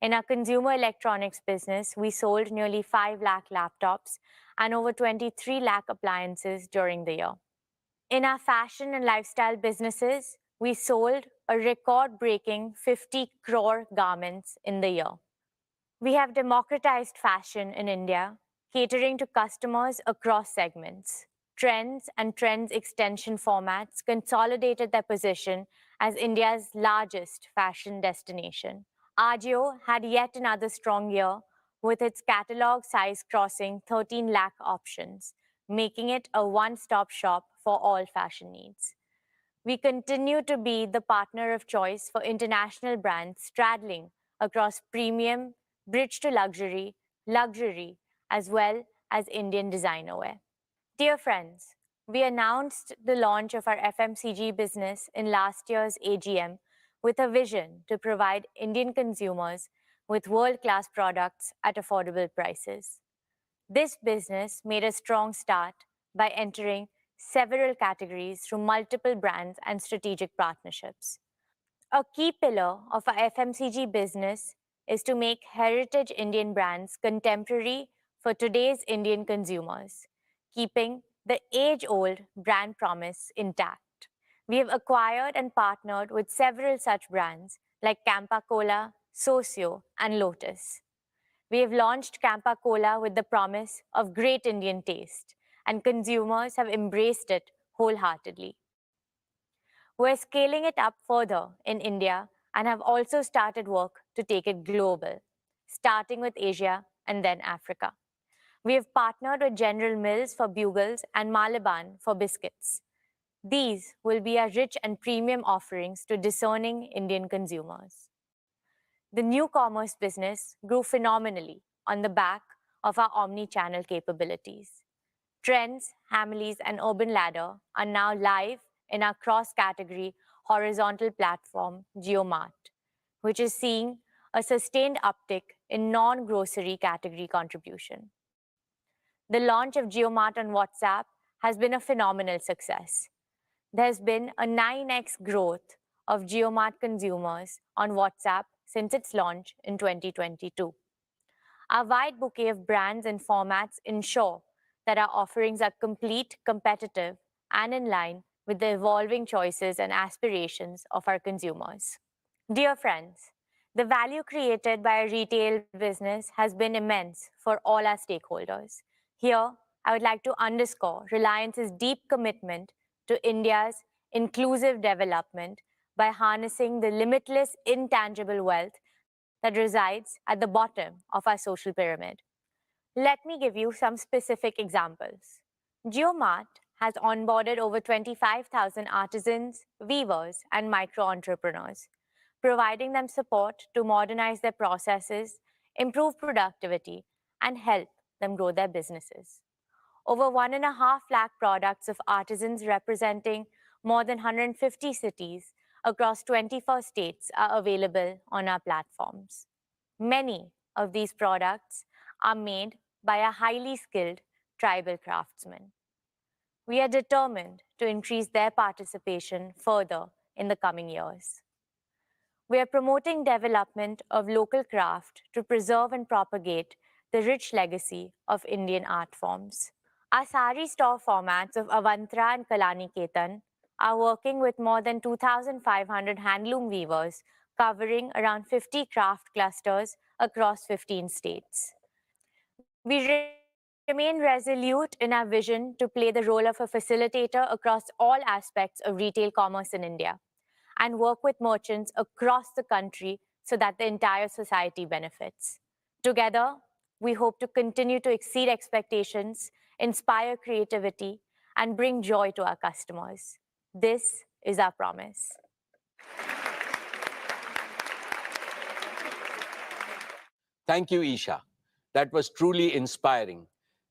In our consumer electronics business, we sold nearly 5 lakh laptops and over 23 lakh appliances during the year. In our fashion and lifestyle businesses, we sold a record-breaking 50 crore garments in the year. We have democratized fashion in India, catering to customers across segments. Trends and Trends extension formats consolidated their position as India's largest fashion destination. Ajio had yet another strong year, with its catalog size crossing 13 lakh options, making it a one-stop shop for all fashion needs. We continue to be the partner of choice for international brands straddling across premium, bridge to luxury, as well as Indian designer wear. Dear friends, we announced the launch of our FMCG business in last year's AGM with a vision to provide Indian consumers with world-class products at affordable prices. This business made a strong start by entering several categories through multiple brands and strategic partnerships. A key pillar of our FMCG business is to make heritage Indian brands contemporary for today's Indian consumers, keeping the age-old brand promise intact. We have acquired and partnered with several such brands like Campa Cola, Socio, and Lotus. We have launched Campa Cola with the promise of great Indian taste, and consumers have embraced it wholeheartedly. We're scaling it up further in India and have also started work to take it global, starting with Asia and then Africa. We have partnered with General Mills for bugles and Malaban for biscuits. These will be our rich and premium offerings to discerning Indian consumers. The new commerce business grew phenomenally on the back of our omni-channel capabilities. Trends, Hamleys, and Urban Ladder are now live in our cross-category horizontal platform, JioMart, which is seeing a sustained uptick in non-grocery category contribution. The launch of JioMart on WhatsApp has been a phenomenal success. There's been a 9x growth of JioMart consumers on WhatsApp since its launch in 2022. Our wide bouquet of brands and formats ensure that our offerings are complete, competitive, and in line with the evolving choices and aspirations of our consumers. Dear friends, the value created by our retail business has been immense for all our stakeholders. Here, I would like to underscore Reliance's deep commitment to India's inclusive development by harnessing the limitless intangible wealth that resides at the bottom of our social pyramid. Let me give you some specific examples. JioMart has onboarded over 25,000 artisans, weavers, and micro-entrepreneurs, providing them support to modernize their processes, improve productivity, and help them grow their businesses. Over 1.5 lakh products of artisans representing more than 150 cities across 24 states are available on our platforms. Many of these products are made by a highly skilled tribal craftsmen. We are determined to increase their participation further in the coming years. We are promoting development of local craft to preserve and propagate the rich legacy of Indian art forms. Our sari store formats of Avantra and Kalaniketan are working with more than 2,500 handloom weavers covering around 50 craft clusters across 15 states. We remain resolute in our vision to play the role of a facilitator across all aspects of retail commerce in India and work with merchants across the country so that the entire society benefits. Together, we hope to continue to exceed expectations, inspire creativity, and bring joy to our customers. This is our promise. Thank you, Isha. That was truly inspiring,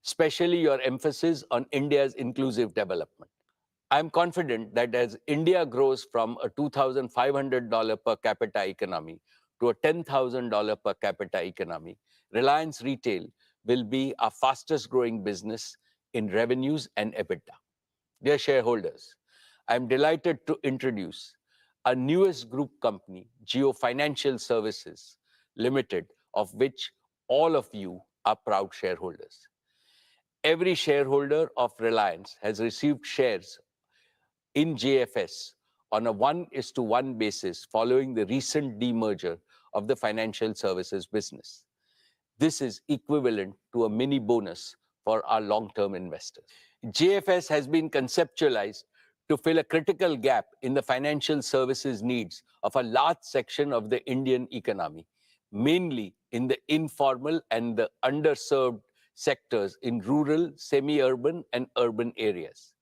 especially your emphasis on India's inclusive development. I'm confident that as India grows from a $2,500 per capita economy to a $10,000 per capita economy, Reliance Retail will be our fastest growing business in revenues and EBITDA. Dear shareholders, I'm delighted to introduce Our newest group company, Jio Financial Services Limited, of which all of you are proud shareholders. Every shareholder of Reliance has received shares in JFS on a 1:1 basis following the recent demerger of the financial services business. This is equivalent to a mini bonus for our long-term investors. JFS has been conceptualized to fill a critical gap in the financial services needs of a large section of the Indian economy, mainly in the informal and the underserved sectors in rural, semi-urban, and urban areas.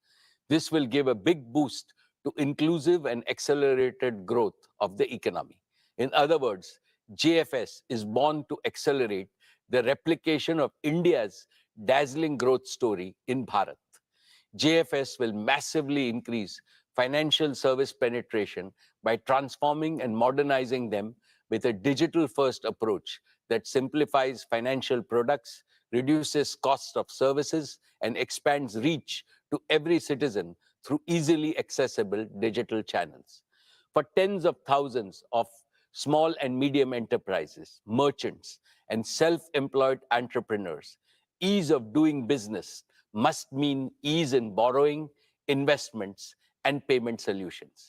This will give a big boost to inclusive and accelerated growth of the economy. In other words, JFS is born to accelerate the replication of India's dazzling growth story in Bharat. JFS will massively increase financial service penetration by transforming and modernizing them with a digital-first approach that simplifies financial products, reduces cost of services, and expands reach to every citizen through easily accessible digital channels. For tens of thousands of small and medium enterprises, merchants, and self-employed entrepreneurs, ease of doing business must mean ease in borrowing, investments, and payment solutions.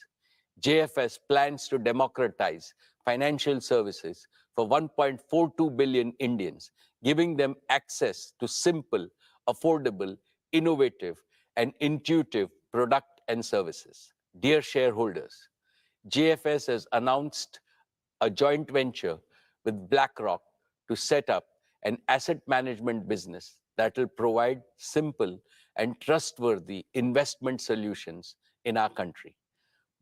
JFS plans to democratize financial services for 1.42 billion Indians, giving them access to simple, affordable, innovative, and intuitive product and services. Dear shareholders, JFS has announced a joint venture with BlackRock to set up an asset management business that will provide simple and trustworthy investment solutions in our country.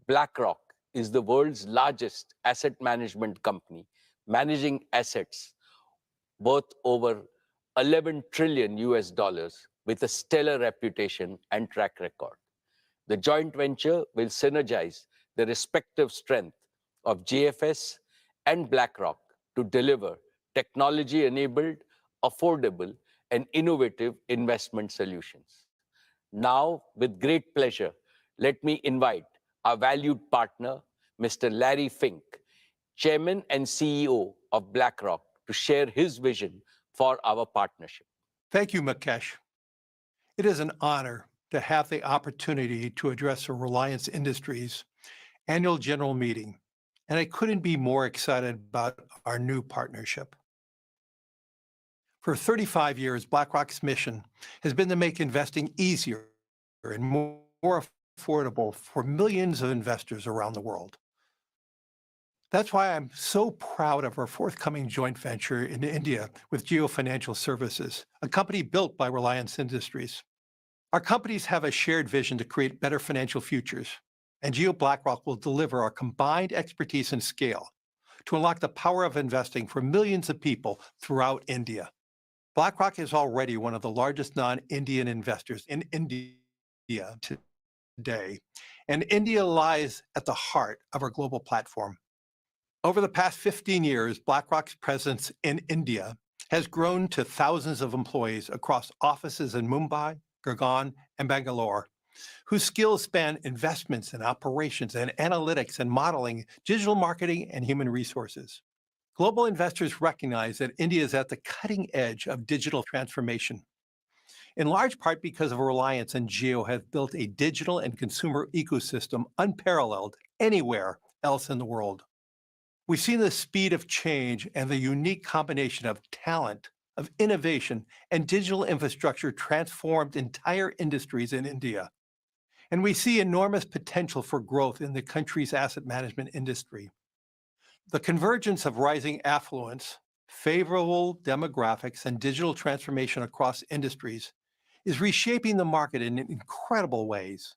BlackRock is the world's largest asset management company, managing assets worth over 11 trillion US dollars with a stellar reputation and track record. The joint venture will synergize the respective strength of JFS and BlackRock to deliver technology-enabled, affordable, and innovative investment solutions. Now, with great pleasure, let me invite our valued partner, Mr. Larry Fink, Chairman and CEO of BlackRock, to share his vision for our partnership. Thank you, Mukesh. It is an honor to have the opportunity to address the Reliance Industries annual general meeting, and I couldn't be more excited about our new partnership. For 35 years, BlackRock's mission has been to make investing easier and more affordable for millions of investors around the world. That's why I'm so proud of our forthcoming joint venture in India with Jio Financial Services, a company built by Reliance Industries. Our companies have a shared vision to create better financial futures, and Jio BlackRock will deliver our combined expertise and scale to unlock the power of investing for millions of people throughout India. BlackRock is already one of the largest non-Indian investors in India today, and India lies at the heart of our global platform. Over the past 15 years, BlackRock's presence in India has grown to thousands of employees across offices in Mumbai, Gurgaon, and Bangalore, whose skills span investments and operations and analytics and modeling, digital marketing, and human resources. Global investors recognize that India is at the cutting edge of digital transformation, in large part because of Reliance and Jio have built a digital and consumer ecosystem unparalleled anywhere else in the world. We've seen the speed of change and the unique combination of talent, of innovation, and digital infrastructure transformed entire industries in India. And we see enormous potential for growth in the country's asset management industry. The convergence of rising affluence, favorable demographics, and digital transformation across industries is reshaping the market in incredible ways.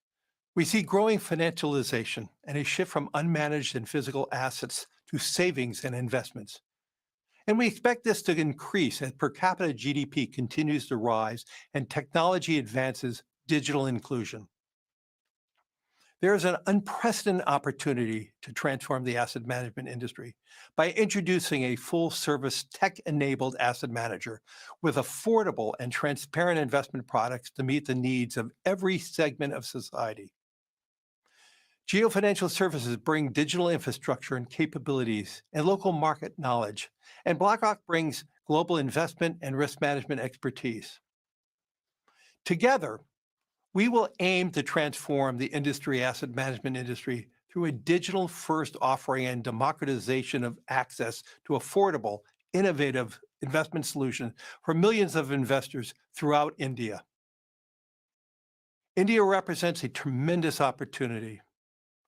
We see growing financialization and a shift from unmanaged and physical assets to savings and investments. And we expect this to increase as per capita GDP continues to rise and technology advances digital inclusion. There is an unprecedented opportunity to transform the asset management industry by introducing a full-service tech-enabled asset manager with affordable and transparent investment products to meet the needs of every segment of society. Geo Financial Services bring digital infrastructure and capabilities and local market knowledge, and BlackRock brings global investment and risk management expertise. Together, we will aim to transform the asset management industry through a digital-first offering and democratization of access to affordable, innovative investment solutions for millions of investors throughout India. India represents a tremendous opportunity,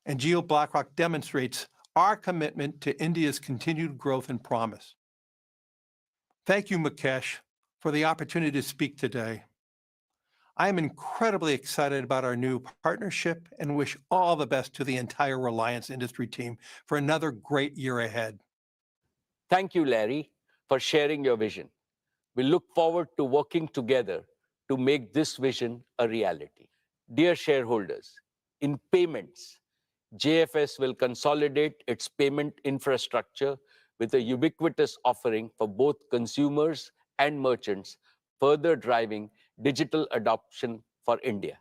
and Geo BlackRock demonstrates our commitment to India's continued growth and promise. Thank you, Mukesh, for the opportunity to speak today. I am incredibly excited about our new partnership and wish all the best to the entire Reliance industry team for another great year ahead. Thank you, Larry, for sharing your vision. We look forward to working together to make this vision a reality. Dear shareholders, in payments, JFS will consolidate its payment infrastructure with a ubiquitous offering for both consumers and merchants, further driving digital adoption for India.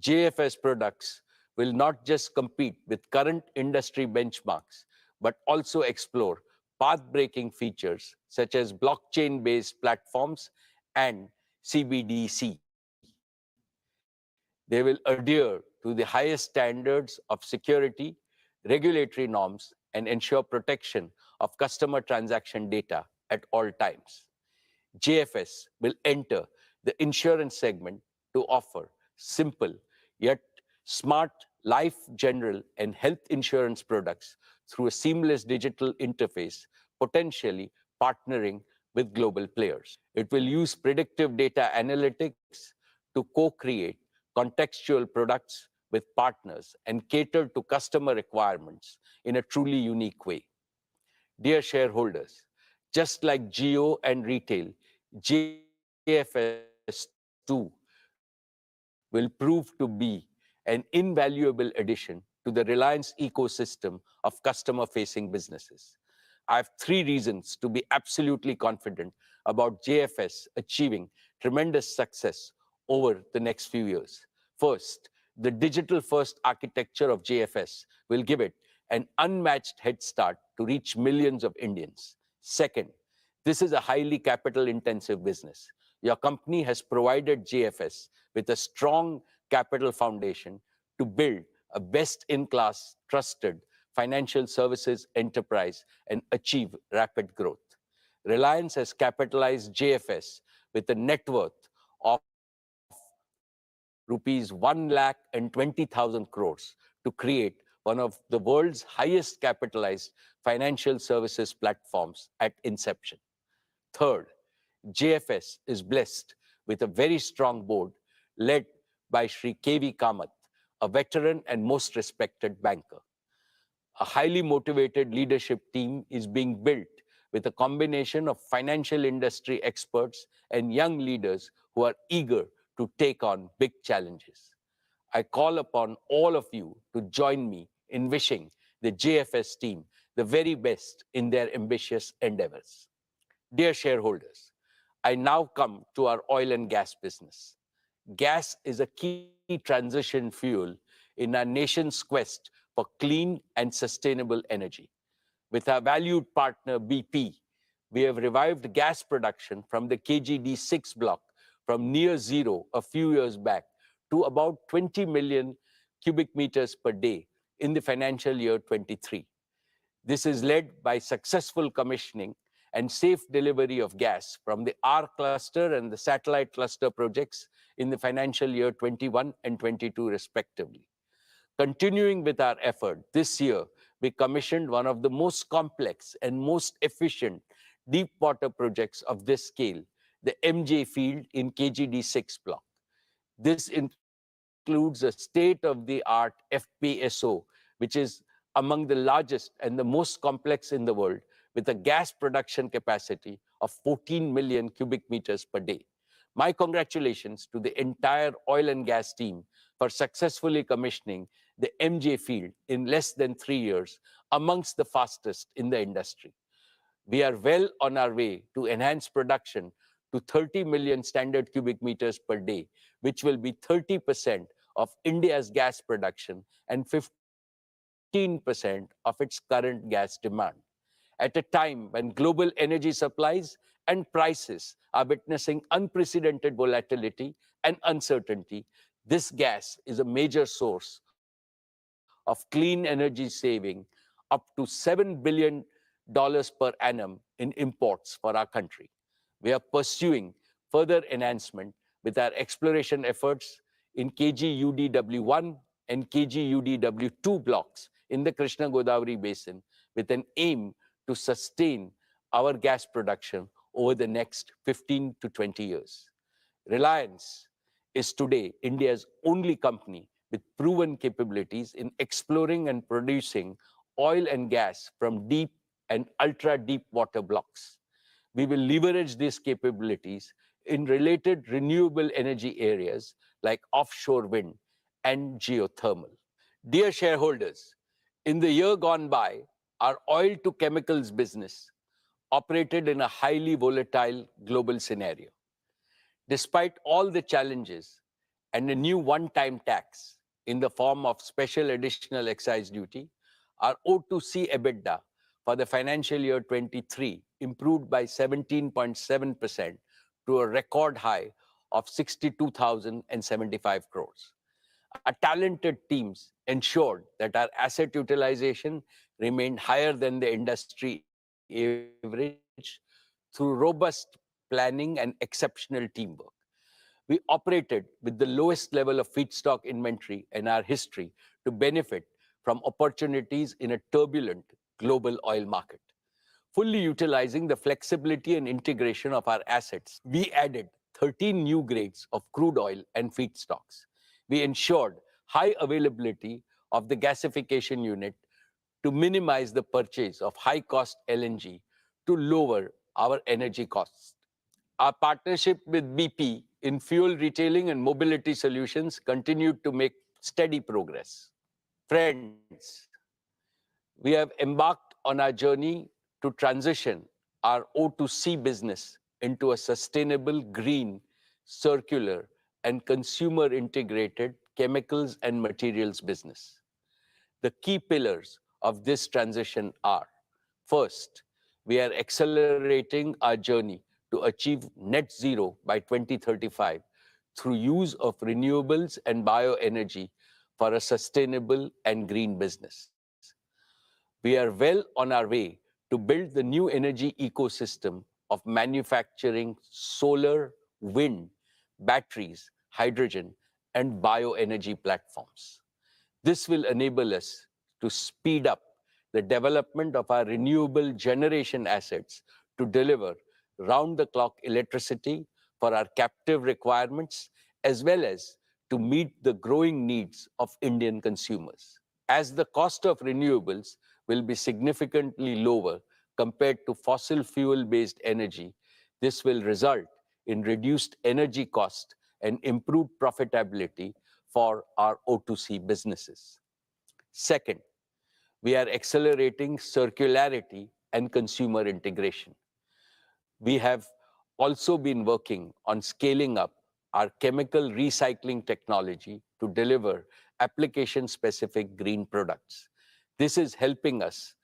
JFS products will not just compete with current industry benchmarks, but also explore path-breaking features such as blockchain-based platforms and CBDC. They will adhere to the highest standards of security, regulatory norms, and ensure protection of customer transaction data at all times. JFS will enter the insurance segment to offer simple yet smart life, general, and health insurance products through a seamless digital interface, potentially partnering with global players. It will use predictive data analytics to co-create contextual products with partners and cater to customer requirements in a truly unique way. Dear shareholders, just like Geo and Retail, JFS too will prove to be an invaluable addition to the Reliance ecosystem of customer-facing businesses. I have 3 reasons to be absolutely confident about JFS achieving tremendous success over the next few years. First, the digital-first architecture of JFS will give it an unmatched head start to reach millions of Indians. Second, this is a highly capital-intensive business. Your company has provided JFS with a strong capital foundation to build a best-in-class, trusted financial services enterprise and achieve rapid growth. Reliance has capitalized JFS with a net worth of rupees 1,20,000 crores to create one of the world's highest capitalized financial services platforms at inception. Third, JFS is blessed with a very strong board led by Shri K.V. Kamath, a veteran and most respected banker. A highly motivated leadership team is being built with a combination of financial industry experts and young leaders who are eager to take on big challenges. I call upon all of you to join me in wishing the JFS team the very best in their ambitious endeavors. Dear shareholders, I now come to our oil and gas business. Gas is a key transition fuel in our nation's quest for clean and sustainable energy. With our valued partner BP, we have revived gas production from the KGD6 block from near zero a few years back to about 20 million cubic meters per day in the financial year 23. This is led by successful commissioning and safe delivery of gas from the R cluster and the satellite cluster projects in the financial year 21 and 22 respectively. Continuing with our effort, this year we commissioned one of the most complex and most efficient deep water projects of this scale, the MJ field in KGD6 block. This includes a state-of-the-art FPSO, which is among the largest and the most complex in the world, with a gas production capacity of 14 million cubic meters per day. My congratulations to the entire oil and gas team for successfully commissioning the MJ field in less than 3 years, amongst the fastest in the industry. We are well on our way to enhance production to 30 million standard cubic meters per day, which will be 30% of India's gas production and 50% 15% of its current gas demand. At a time when global energy supplies and prices are witnessing unprecedented volatility and uncertainty, this gas is a major source of clean energy saving up to $7 billion per annum in imports for our country. We are pursuing further enhancement with our exploration efforts in KG-UDW1 and KG-UDW2 blocks in the Krishna Godavari Basin with an aim to sustain our gas production over the next 15 to 20 years. Reliance is today India's only company with proven capabilities in exploring and producing oil and gas from deep and ultra-deep water blocks. We will leverage these capabilities in related renewable energy areas like offshore wind and geothermal. Dear shareholders, in the year gone by, our oil to chemicals business operated in a highly volatile global scenario. Despite all the challenges and a new one-time tax in the form of special additional excise duty, our O2C EBITDA for the financial year 23 improved by 17.7% to a record high of 62,075 crores. Our talented teams ensured that our asset utilization remained higher than the industry average through robust planning and exceptional teamwork. We operated with the lowest level of feedstock inventory in our history to benefit from opportunities in a turbulent global oil market. Fully utilizing the flexibility and integration of our assets, we added 13 new grades of crude oil and feedstocks. We ensured high availability of the gasification unit to minimize the purchase of high-cost LNG to lower our energy costs. Our partnership with BP in fuel retailing and mobility solutions continued to make steady progress. Friends, we have embarked on our journey to transition our O2C business into a sustainable, green, circular, and consumer-integrated chemicals and materials business. The key pillars of this transition are: first, we are accelerating our journey to achieve net zero by 2035 through use of renewables and bioenergy for a sustainable and green business. We are well on our way to build the new energy ecosystem of manufacturing solar, wind, batteries, hydrogen, and bioenergy platforms. This will enable us to speed up the development of our renewable generation assets to deliver round-the-clock electricity for our captive requirements, as well as to meet the growing needs of Indian consumers. As the cost of renewables will be significantly lower compared to fossil fuel-based energy, this will result in reduced energy cost and improved profitability for our O2C businesses. Second, we are accelerating circularity and consumer integration. We have also been working on scaling up our chemical recycling technology to deliver application-specific green products. This is helping us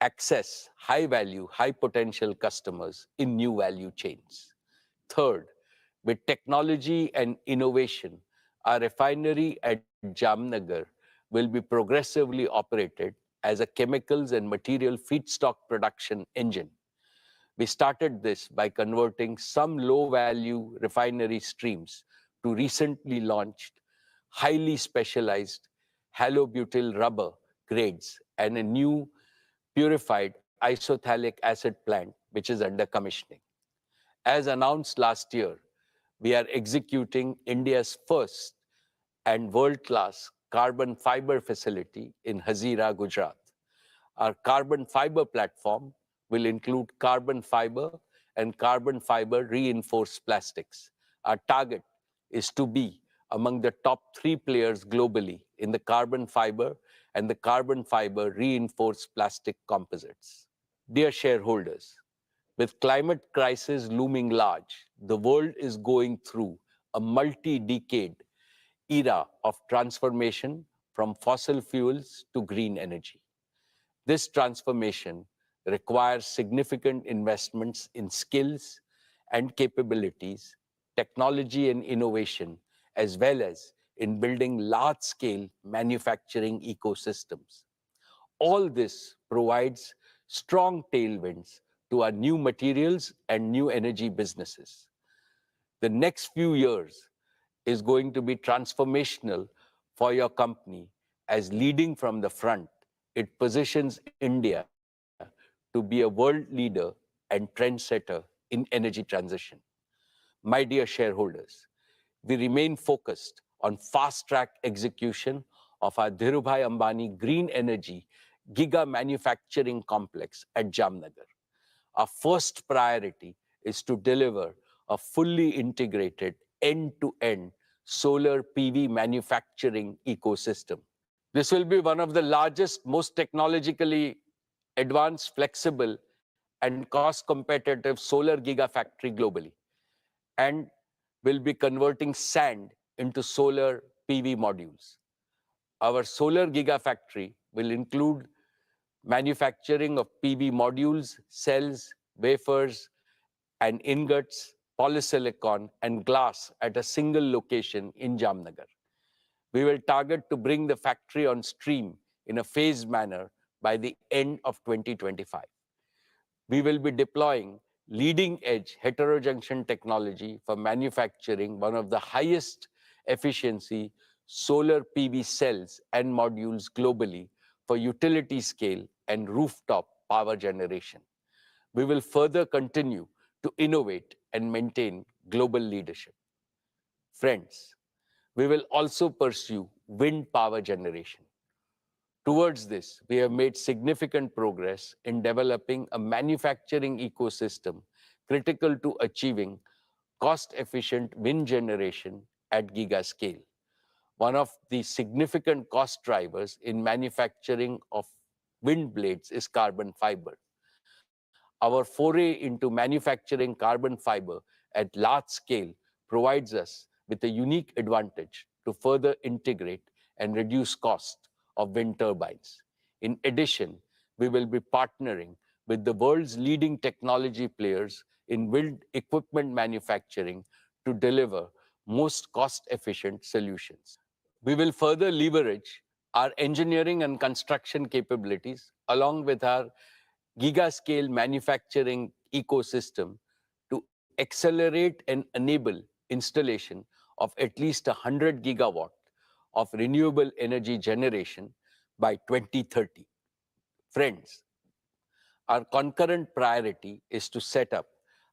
access high-value, high-potential customers in new value chains. Third, with technology and innovation, our refinery at Jamnagar will be progressively operated as a chemicals and material feedstock production engine. We started this by converting some low-value refinery streams to recently launched, highly specialized halobutyl rubber grades and a new purified isophthalic acid plant, which is under commissioning. As announced last year, we are executing India's first and world-class carbon fiber facility in Hazira, Gujarat. Our carbon fiber platform will include carbon fiber and carbon fiber reinforced plastics. Our target is to be among the top 3 players globally in the carbon fiber and the carbon fiber reinforced plastic composites. Dear shareholders, with climate crisis looming large, the world is going through a multi-decade era of transformation from fossil fuels to green energy. This transformation requires significant investments in skills and capabilities, technology and innovation, as well as in building large-scale manufacturing ecosystems. All this provides strong tailwinds to our new materials and new energy businesses. The next few years is going to be transformational for your company as leading from the front. It positions India to be a world leader and trendsetter in energy transition. My dear shareholders, we remain focused on fast-track execution of our Dhirubhai Ambani Green Energy Giga Manufacturing Complex at Jamnagar. Our first priority is to deliver a fully integrated end-to-end solar PV manufacturing ecosystem. This will be one of the largest, most technologically advanced, flexible, and cost-competitive solar gigafactory globally, and will be converting sand into solar PV modules. Our solar gigafactory will include manufacturing of PV modules, cells, wafers, and ingots, polysilicon, and glass at a single location in Jamnagar. We will target to bring the factory on stream in a phased manner by the end of 2025. We will be deploying leading-edge heterojunction technology for manufacturing one of the highest efficiency solar PV cells and modules globally for utility scale and rooftop power generation. We will further continue to innovate and maintain global leadership. Friends, we will also pursue wind power generation. Towards this, we have made significant progress in developing a manufacturing ecosystem critical to achieving cost-efficient wind generation at giga scale. One of the significant cost drivers in manufacturing of wind blades is carbon fiber. Our foray into manufacturing carbon fiber at large scale provides us with a unique advantage to further integrate and reduce cost of wind turbines. In addition, we will be partnering with the world's leading technology players in wind equipment manufacturing to deliver most cost-efficient solutions. We will further leverage our engineering and construction capabilities along with our giga-scale manufacturing ecosystem to accelerate and enable installation of at least 100 gigawatt of renewable energy generation by 2030. Friends, our concurrent priority is to set up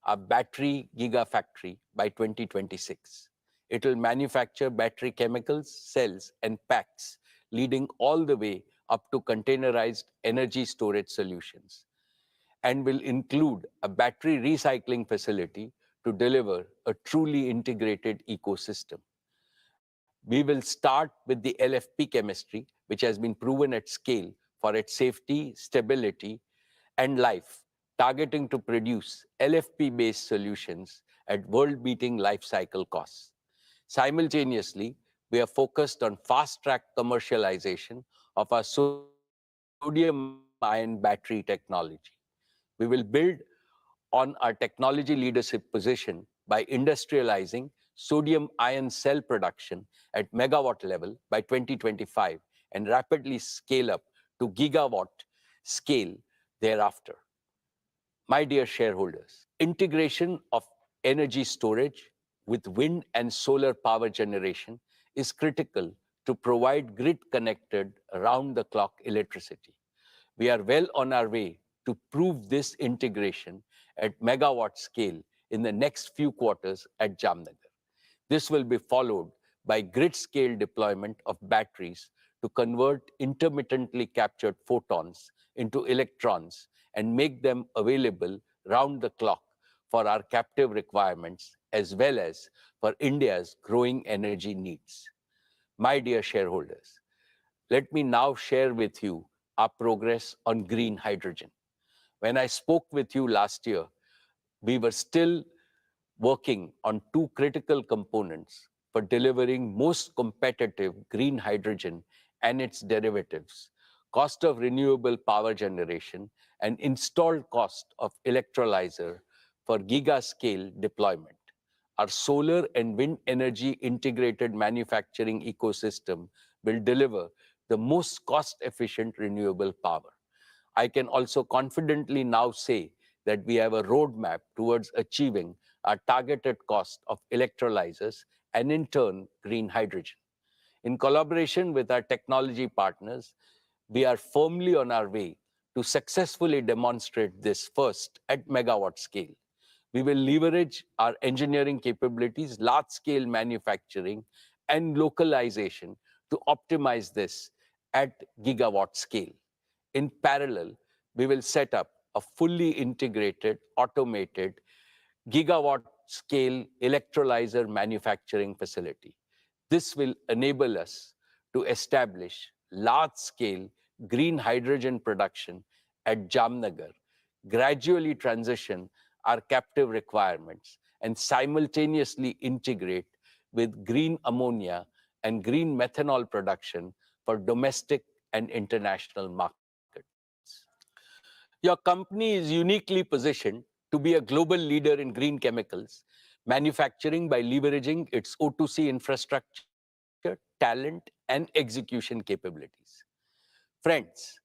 a battery gigafactory by 2026. It will manufacture battery chemicals, cells, and packs, leading all the way up to containerized energy storage solutions, and will include a battery recycling facility to deliver a truly integrated ecosystem. We will start with the LFP chemistry, which has been proven at scale for its safety, stability, and life, targeting to produce LFP-based solutions at world-beating life cycle costs. Simultaneously, we are focused on fast-track commercialization of our sodium-ion battery technology. We will build on our technology leadership position by industrializing sodium-ion cell production at megawatt level by 2025 and rapidly scale up to gigawatt scale thereafter. My dear shareholders, integration of energy storage with wind and solar power generation is critical to provide grid-connected, round-the-clock electricity. We are well on our way to prove this integration at megawatt scale in the next few quarters at Jamnagar. This will be followed by grid-scale deployment of batteries to convert intermittently captured photons into electrons and make them available round the clock for our captive requirements as well as for India's growing energy needs. My dear shareholders, let me now share with you our progress on green hydrogen. When I spoke with you last year, we were still working on two critical components for delivering most competitive green hydrogen and its derivatives, cost of renewable power generation, and installed cost of electrolyzer for giga-scale deployment. Our solar and wind energy integrated manufacturing ecosystem will deliver the most cost-efficient renewable power. I can also confidently now say that we have a roadmap towards achieving our targeted cost of electrolyzers and in turn, green hydrogen. In collaboration with our technology partners, we are firmly on our way to successfully demonstrate this first at megawatt scale. We will leverage our engineering capabilities, large-scale manufacturing, and localization to optimize this at gigawatt scale. In parallel, we will set up a fully integrated, automated, gigawatt-scale electrolyzer manufacturing facility. This will enable us to establish large-scale green hydrogen production at Jamnagar, gradually transition our captive requirements, and simultaneously integrate with green ammonia and green methanol production for domestic and international markets. Your company is uniquely positioned to be a global leader in green chemicals, manufacturing by leveraging its O2C infrastructure, talent, and execution capabilities. Friends,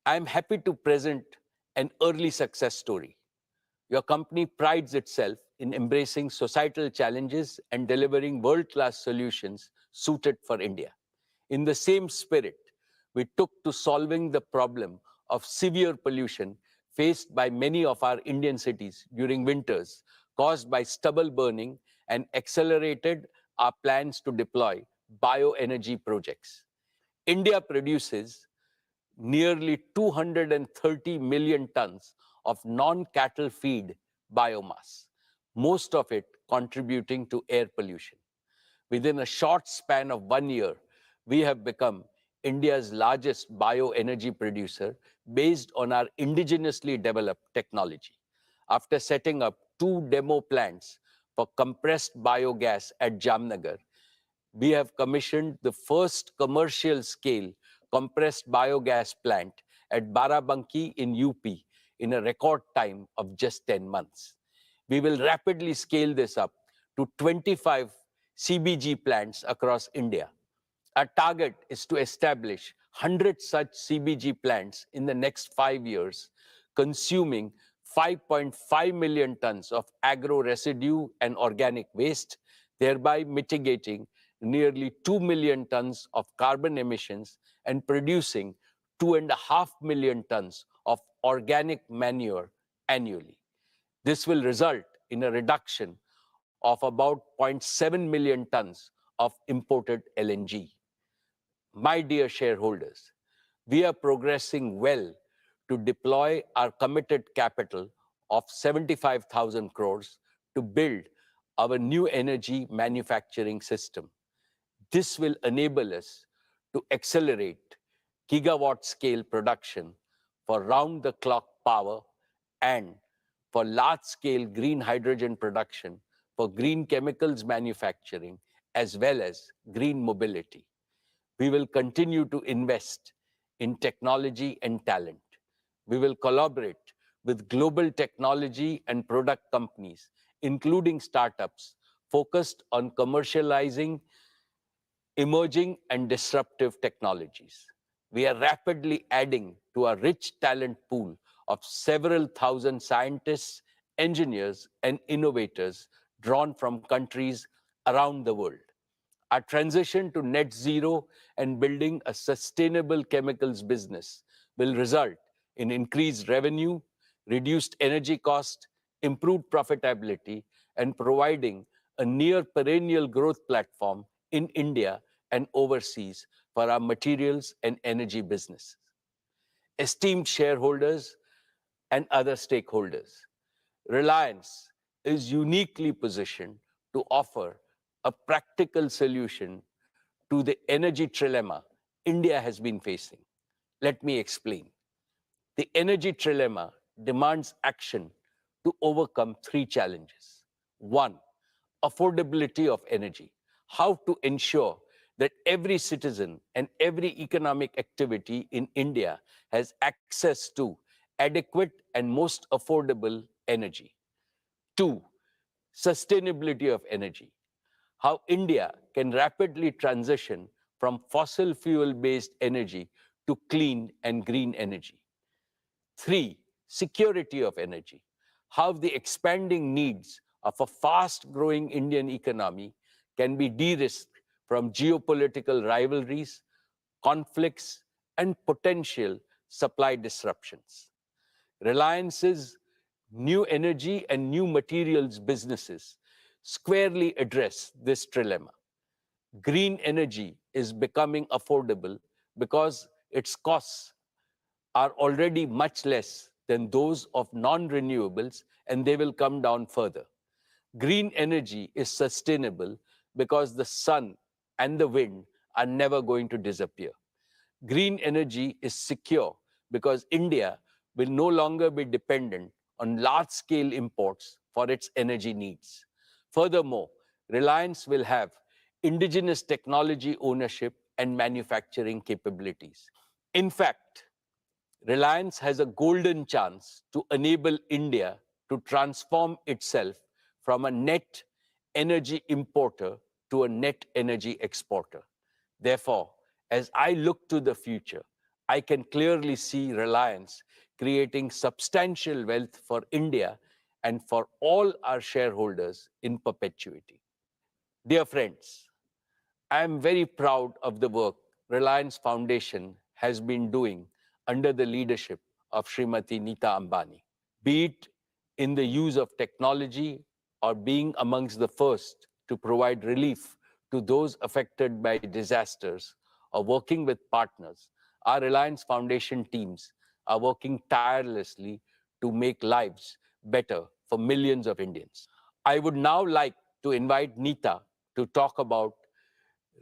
I am happy to present an early success story. Your company prides itself in embracing societal challenges and delivering world-class solutions suited for India. In the same spirit, we took to solving the problem of severe pollution faced by many of our Indian cities during winters caused by stubble burning and accelerated our plans to deploy bioenergy projects. India produces nearly 230 million tons of non-cattle feed biomass, most of it contributing to air pollution. Within a short span of 1 year, we have become India's largest bioenergy producer based on our indigenously developed technology. After setting up 2 demo plants for compressed biogas at Jamnagar, we have commissioned the first commercial scale compressed biogas plant at Barabanki in UP in a record time of just 10 months. We will rapidly scale this up to 25 CBG plants across India. Our target is to establish 100 such CBG plants in the next 5 years, consuming 5.5 million tons of agro residue and organic waste, thereby mitigating nearly 2 million tons of carbon emissions and producing 2.5 million tons of organic manure annually. This will result in a reduction of about 0.7 million tons of imported LNG. My dear shareholders, we are progressing well to deploy our committed capital of 75,000 crores to build our new energy manufacturing system. This will enable us to accelerate gigawatt scale production for round-the-clock power and for large-scale green hydrogen production for green chemicals manufacturing as well as green mobility. We will continue to invest in technology and talent. We will collaborate with global technology and product companies, including startups, focused on commercializing emerging and disruptive technologies. We are rapidly adding to our rich talent pool of several thousand scientists, engineers, and innovators drawn from countries around the world. Our transition to net zero and building a sustainable chemicals business will result in increased revenue, reduced energy cost, improved profitability, and providing a near perennial growth platform in India and overseas for our materials and energy businesses. Esteemed shareholders and other stakeholders, Reliance is uniquely positioned to offer a practical solution to the energy trilemma India has been facing. Let me explain. The energy trilemma demands action to overcome 3 challenges. 1, affordability of energy. How to ensure that every citizen and every economic activity in India has access to adequate and most affordable energy. Two, sustainability of energy. How India can rapidly transition from fossil fuel-based energy to clean and green energy. Three, security of energy. How the expanding needs of a fast-growing Indian economy can be de-risked from geopolitical rivalries, conflicts, and potential supply disruptions. Reliance's new energy and new materials businesses squarely address this trilemma. Green energy is becoming affordable because its costs are already much less than those of non-renewables, and they will come down further. Green energy is sustainable because the sun and the wind are never going to disappear. Green energy is secure because India will no longer be dependent on large-scale imports for its energy needs. Furthermore, Reliance will have indigenous technology ownership and manufacturing capabilities. In fact, Reliance has a golden chance to enable India to transform itself from a net energy importer to a net energy exporter. Therefore, as I look to the future, I can clearly see Reliance creating substantial wealth for India and for all our shareholders in perpetuity. Dear friends, I am very proud of the work Reliance Foundation has been doing under the leadership of Srimati Nita Ambani, be it in the use of technology or being amongst the first to provide relief to those affected by disasters or working with partners. Our Reliance Foundation teams are working tirelessly to make lives better for millions of Indians. I would now like to invite Nita to talk about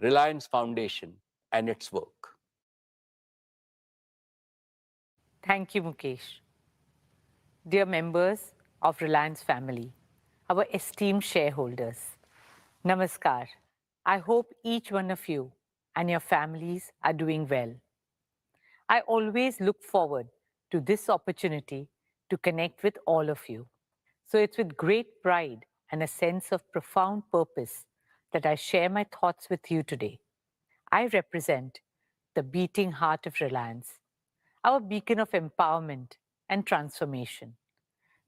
Reliance Foundation and its work. Thank you, Mukesh. Dear members of Reliance family, our esteemed shareholders, Namaskar. I hope each one of you and your families are doing well. I always look forward to this opportunity to connect with all of you. So it's with great pride and a sense of profound purpose that I share my thoughts with you today. I represent the beating heart of Reliance, our beacon of empowerment and transformation,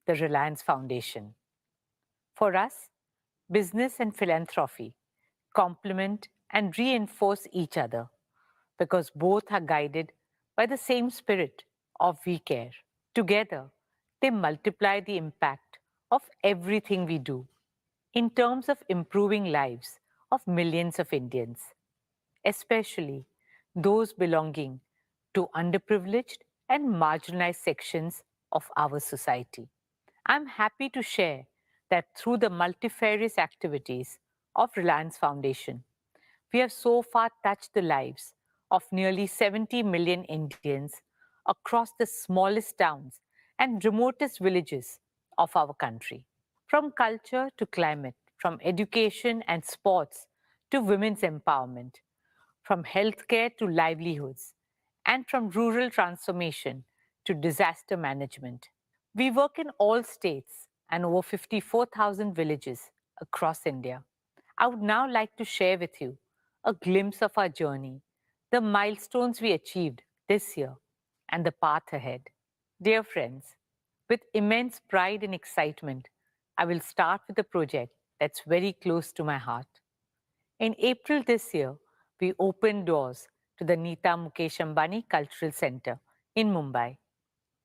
the Reliance Foundation. For us, business and philanthropy complement and reinforce each other because both are guided by the same spirit of we care. Together, they multiply the impact of everything we do in terms of improving lives of millions of Indians, especially those belonging to underprivileged and marginalized sections of our society. I'm happy to share that through the multifarious activities of Reliance Foundation, we have so far touched the lives of nearly 70 million Indians across the smallest towns and remotest villages of our country. From culture to climate, from education and sports to women's empowerment, from healthcare to livelihoods, and from rural transformation to disaster management. We work in all states and over 54,000 villages across India. I would now like to share with you a glimpse of our journey, the milestones we achieved this year, and the path ahead. Dear friends, with immense pride and excitement, I will start with a project that's very close to my heart. In April this year, we opened doors to the Nita Mukesh Ambani Cultural Center in Mumbai.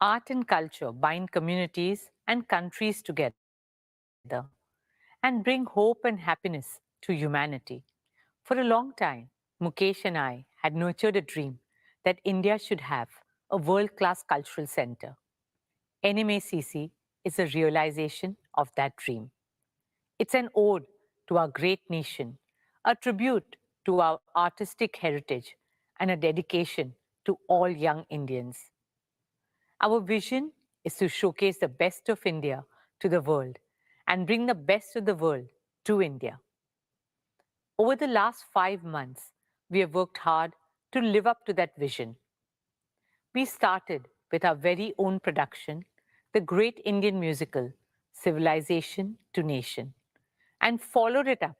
Art and culture bind communities and countries together and bring hope and happiness to humanity. For a long time, Mukesh and I had nurtured a dream that India should have a world-class cultural center. NMACC is a realization of that dream. It's an ode to our great nation, a tribute to our artistic heritage, and a dedication to all young Indians. Our vision is to showcase the best of India to the world and bring the best of the world to India. Over the last 5 months, we have worked hard to live up to that vision. We started with our very own production, the great Indian musical, Civilization to Nation, and followed it up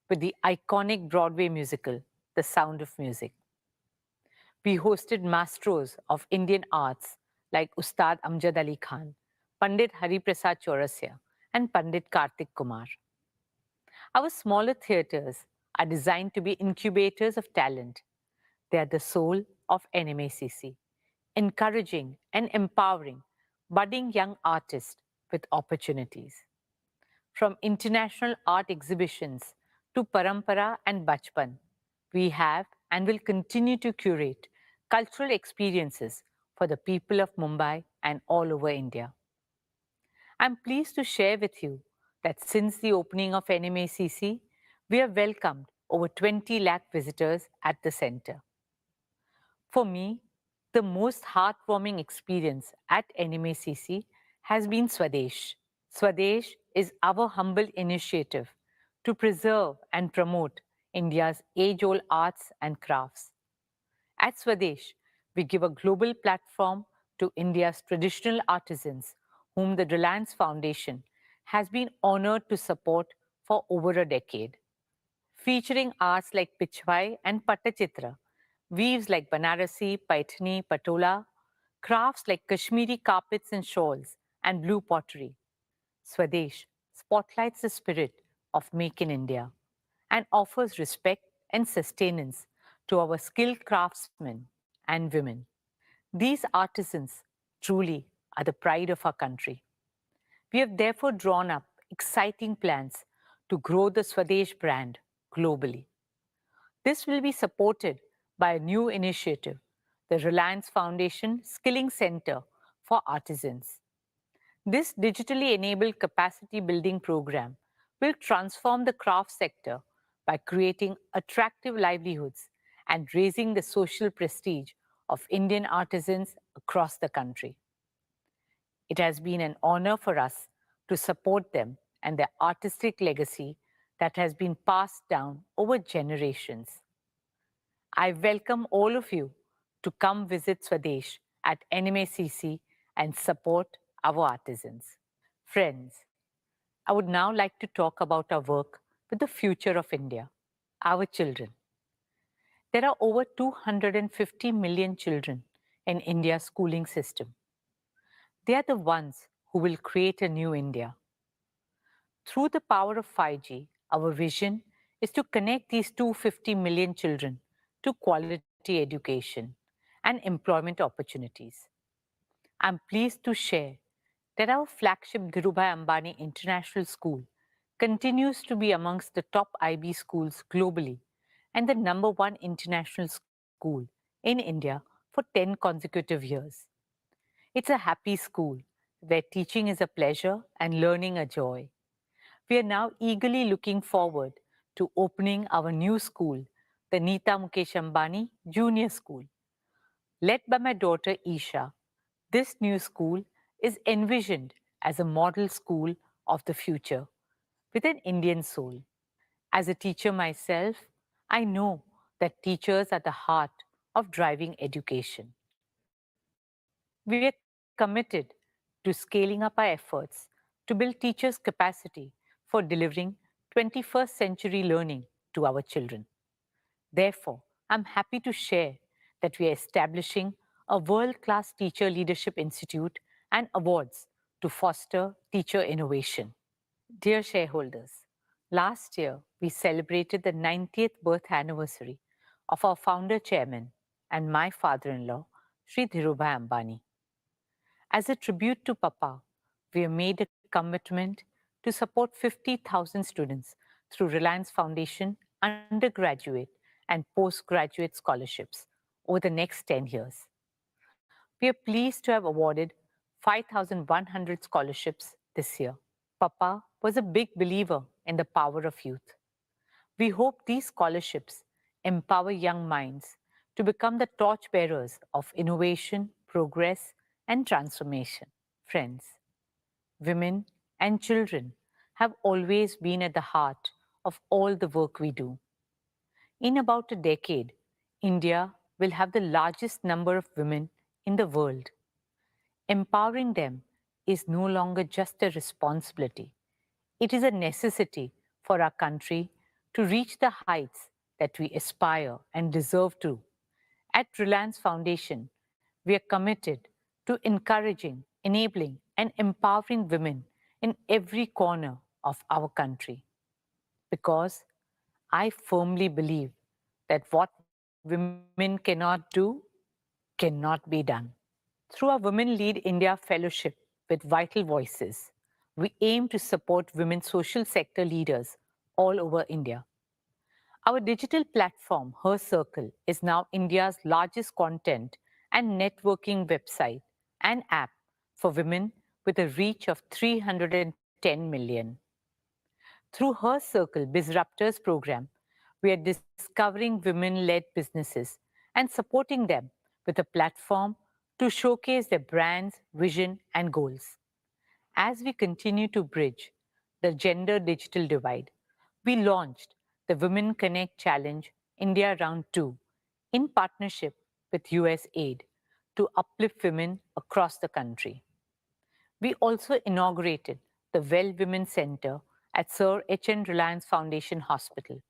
with the iconic Broadway musical, The Sound of Music. We hosted maestros of Indian arts like Ustad Amjad Ali Khan, Pandit Hari Prasad Chaurasia, and Pandit Kartik Kumar. Our smaller theatres are designed to be incubators of talent. They are the soul of NMACC, encouraging and empowering budding young artists with opportunities. From international art exhibitions to Parampara and Bachpan, we have and will continue to curate cultural experiences for the people of Mumbai and all over India. I'm pleased to share with you that since the opening of NMACC, we have welcomed over 20 lakh visitors at the center. For me, the most heartwarming experience at NMACC has been Swadesh. Swadesh is our humble initiative to preserve and promote India's age-old arts and crafts. At Swadesh, we give a global platform to India's traditional artisans, whom the Reliance Foundation has been honored to support for over a decade. Featuring arts like Pichwai and Pattachitra, weaves like Banarasi, Paithani, Patola, crafts like Kashmiri carpets and shawls, and blue pottery. Swadesh spotlights the spirit of Make in India and offers respect and sustenance to our skilled craftsmen and women. These artisans truly are the pride of our country. We have therefore drawn up exciting plans to grow the Swadesh brand globally. This will be supported by a new initiative, the Reliance Foundation Skilling Center for Artisans. This digitally enabled capacity building program will transform the craft sector by creating attractive livelihoods and raising the social prestige of Indian artisans across the country. It has been an honor for us to support them and their artistic legacy that has been passed down over generations. I welcome all of you to come visit Swadesh at NMACC and support our artisans. Friends, I would now like to talk about our work with the future of India, our children. There are over 250 million children in India's schooling system. They are the ones who will create a new India. Through the power of 5G, our vision is to connect these 250 million children to quality education and employment opportunities. I'm pleased to share that our flagship Dhirubhai Ambani International School continues to be amongst the top IB schools globally and the #1 international school in India for 10 consecutive years. It's a happy school where teaching is a pleasure and learning a joy. We are now eagerly looking forward to opening our new school, the Neeta Mukesh Ambani Junior School. Led by my daughter Isha, this new school is envisioned as a model school of the future with an Indian soul. As a teacher myself, I know that teachers are the heart of driving education. We are committed to scaling up our efforts to build teachers' capacity for delivering 21st century learning to our children. Therefore, I'm happy to share that we are establishing a world-class Teacher Leadership Institute and awards to foster teacher innovation. Dear shareholders, last year we celebrated the 90th birth anniversary of our founder chairman and my father-in-law, Sri Dhirubhai Ambani. As a tribute to Papa, we have made a commitment to support 50,000 students through Reliance Foundation undergraduate and postgraduate scholarships over the next 10 years. We are pleased to have awarded 5,100 scholarships this year. Papa was a big believer in the power of youth. We hope these scholarships empower young minds to become the torchbearers of innovation, progress, and transformation. Friends, women, and children have always been at the heart of all the work we do. In about a decade, India will have the largest number of women in the world. Empowering them is no longer just a responsibility. It is a necessity for our country to reach the heights that we aspire and deserve to. At Reliance Foundation, we are committed to encouraging, enabling, and empowering women in every corner of our country. Because I firmly believe that what women cannot do cannot be done. Through our Women Lead India Fellowship with Vital Voices, we aim to support women social sector leaders all over India. Our digital platform, Her Circle, is now India's largest content and networking website and app for women with a reach of 310 million. Through Her Circle Bizruptors program, we are discovering women-led businesses and supporting them with a platform to showcase their brands, vision, and goals. As we continue to bridge the gender digital divide, we launched the Women Connect Challenge India Round 2 in partnership with USAID to uplift women across the country. We also inaugurated the Well Women Center at Sir H.N. Reliance Foundation Hospital,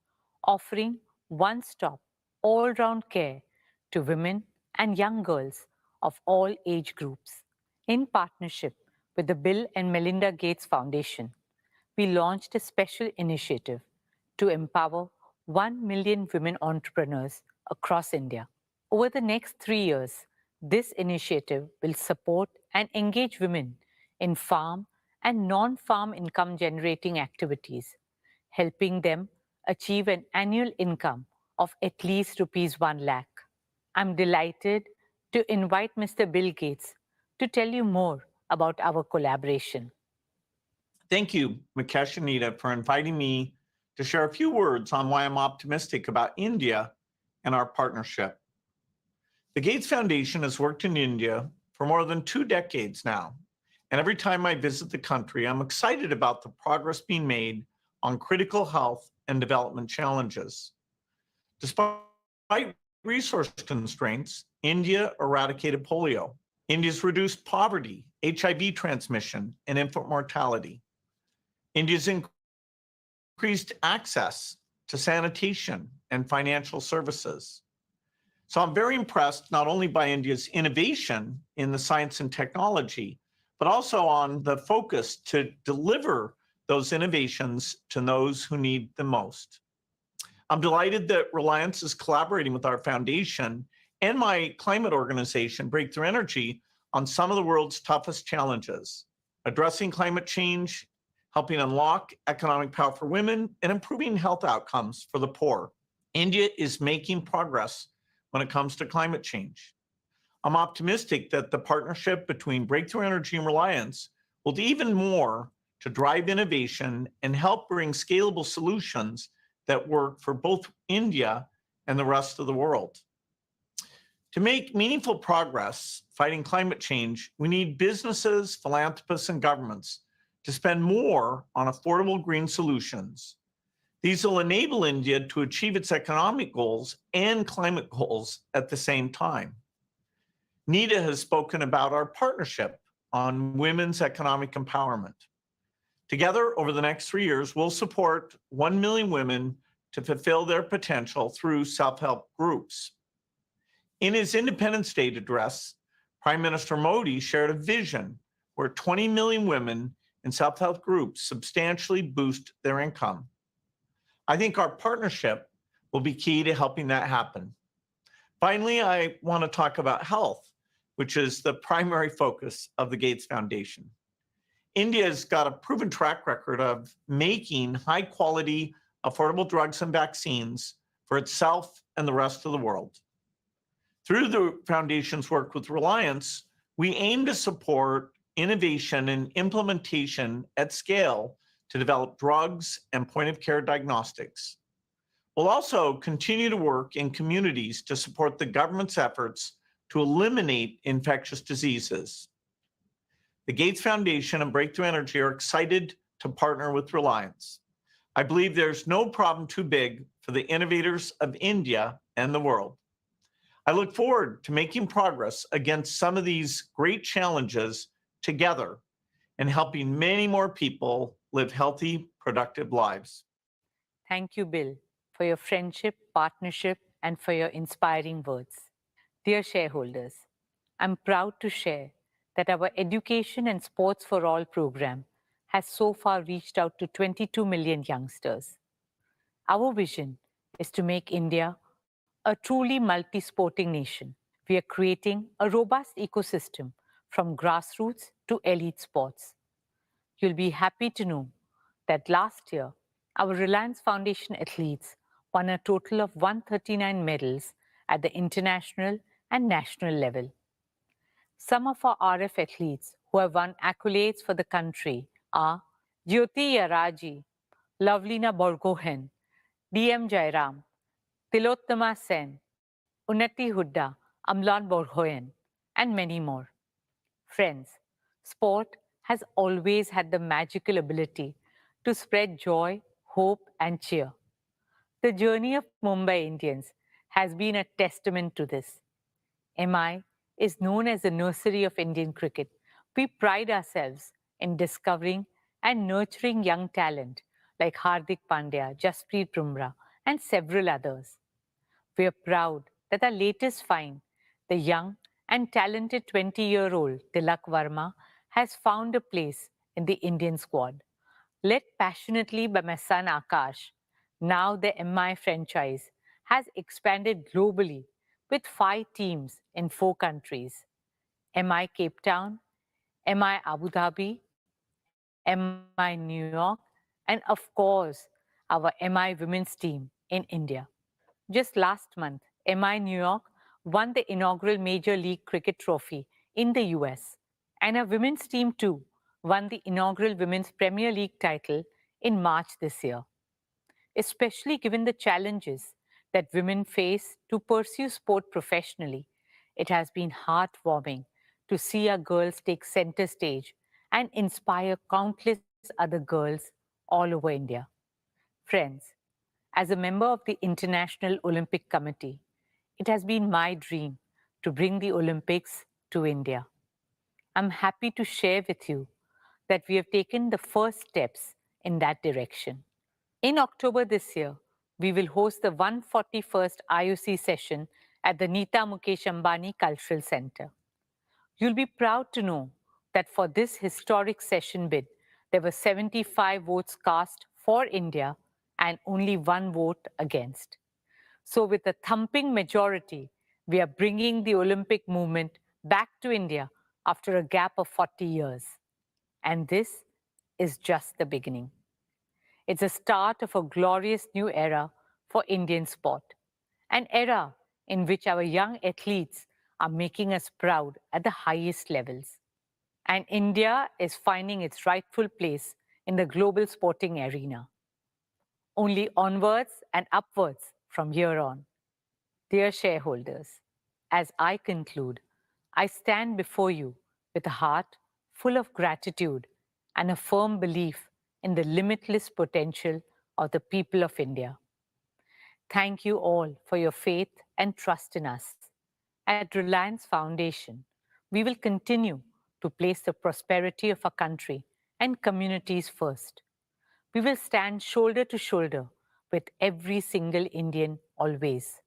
offering one-stop, all-round care to women and young girls of all age groups. In partnership with the Bill and Melinda Gates Foundation, we launched a special initiative to empower 1 million women entrepreneurs across India. Over the next 3 years, this initiative will support and engage women in farm and non-farm income generating activities, helping them achieve an annual income of at least rupees 1 lakh. I'm delighted to invite Mr. Bill Gates to tell you more about our collaboration. Thank you, Mukesh and Nita, for inviting me to share a few words on why I'm optimistic about India and our partnership. The Gates Foundation has worked in India for more than 2 decades now, and every time I visit the country, I'm excited about the progress being made on critical health and development challenges. Despite resource constraints, India eradicated polio. India's reduced poverty, HIV transmission, and infant mortality. India's increased access to sanitation and financial services. So I'm very impressed not only by India's innovation in the science and technology, but also on the focus to deliver those innovations to those who need them most. I'm delighted that Reliance is collaborating with our foundation and my climate organization, Breakthrough Energy, on some of the world's toughest challenges, addressing climate change, helping unlock economic power for women, and improving health outcomes for the poor. India is making progress when it comes to climate change. I'm optimistic that the partnership between Breakthrough Energy and Reliance will do even more to drive innovation and help bring scalable solutions that work for both India and the rest of the world. To make meaningful progress fighting climate change, we need businesses, philanthropists, and governments to spend more on affordable green solutions. These will enable India to achieve its economic goals and climate goals at the same time. Nita has spoken about our partnership on women's economic empowerment. Together, over the next 3 years, we'll support 1 million women to fulfill their potential through self-help groups. In his Independence Day address, Prime Minister Modi shared a vision where 20 million women in self-help groups substantially boost their income. I think our partnership will be key to helping that happen. Finally, I want to talk about health, which is the primary focus of the Gates Foundation. India's got a proven track record of making high-quality, affordable drugs and vaccines for itself and the rest of the world. Through the foundation's work with Reliance, we aim to support innovation and implementation at scale to develop drugs and point-of-care diagnostics. We'll also continue to work in communities to support the government's efforts to eliminate infectious diseases. The Gates Foundation and Breakthrough Energy are excited to partner with Reliance. I believe there's no problem too big for the innovators of India and the world. I look forward to making progress against some of these great challenges together and helping many more people live healthy, productive lives. Thank you, Bill, for your friendship, partnership, and for your inspiring words. Dear shareholders, I'm proud to share that our Education and Sports for All program has so far reached out to 22 million youngsters. Our vision is to make India a truly multi-sporting nation. We are creating a robust ecosystem from grassroots to elite sports. You'll be happy to know that last year, our Reliance Foundation athletes won a total of 139 medals at the international and national level. Some of our RF athletes who have won accolades for the country are Jyoti Yaraji, Lovelina Borgohen, DM Jairam, Tilottama Sen, Unnati Hudda, Amlan Borgohen, and many more. Friends, sport has always had the magical ability to spread joy, hope, and cheer. The journey of Mumbai Indians has been a testament to this. MI is known as the nursery of Indian cricket. We pride ourselves in discovering and nurturing young talent like Hardik Pandya, Jasprit Bumrah, and several others. We are proud that our latest find, the young and talented 20-year-old Tilak Verma, has found a place in the Indian squad. Led passionately by my son Akash, now the MI franchise has expanded globally with 5 teams in 4 countries: MI Cape Town, MI Abu Dhabi, MI New York, and of course, our MI women's team in India. Just last month, MI New York won the inaugural Major League Cricket trophy in the US, and our women's team too won the inaugural Women's Premier League title in March this year. Especially given the challenges that women face to pursue sport professionally, it has been heartwarming to see our girls take center stage and inspire countless other girls all over India. Friends, as a member of the International Olympic Committee, it has been my dream to bring the Olympics to India. I'm happy to share with you that we have taken the first steps in that direction. In October this year, we will host the 141st IOC session at the Neeta Mukesh Ambani Cultural Center. You'll be proud to know that for this historic session bid, there were 75 votes cast for India and only 1 vote against. So with a thumping majority, we are bringing the Olympic movement back to India after a gap of 40 years. And this is just the beginning. It's a start of a glorious new era for Indian sport, an era in which our young athletes are making us proud at the highest levels. And India is finding its rightful place in the global sporting arena. Only onwards and upwards from here on. Dear shareholders, as I conclude, I stand before you with a heart full of gratitude and a firm belief in the limitless potential of the people of India. Thank you all for your faith and trust in us. At Reliance Foundation, we will continue to place the prosperity of our country and communities first. We will stand shoulder to shoulder with every single Indian always.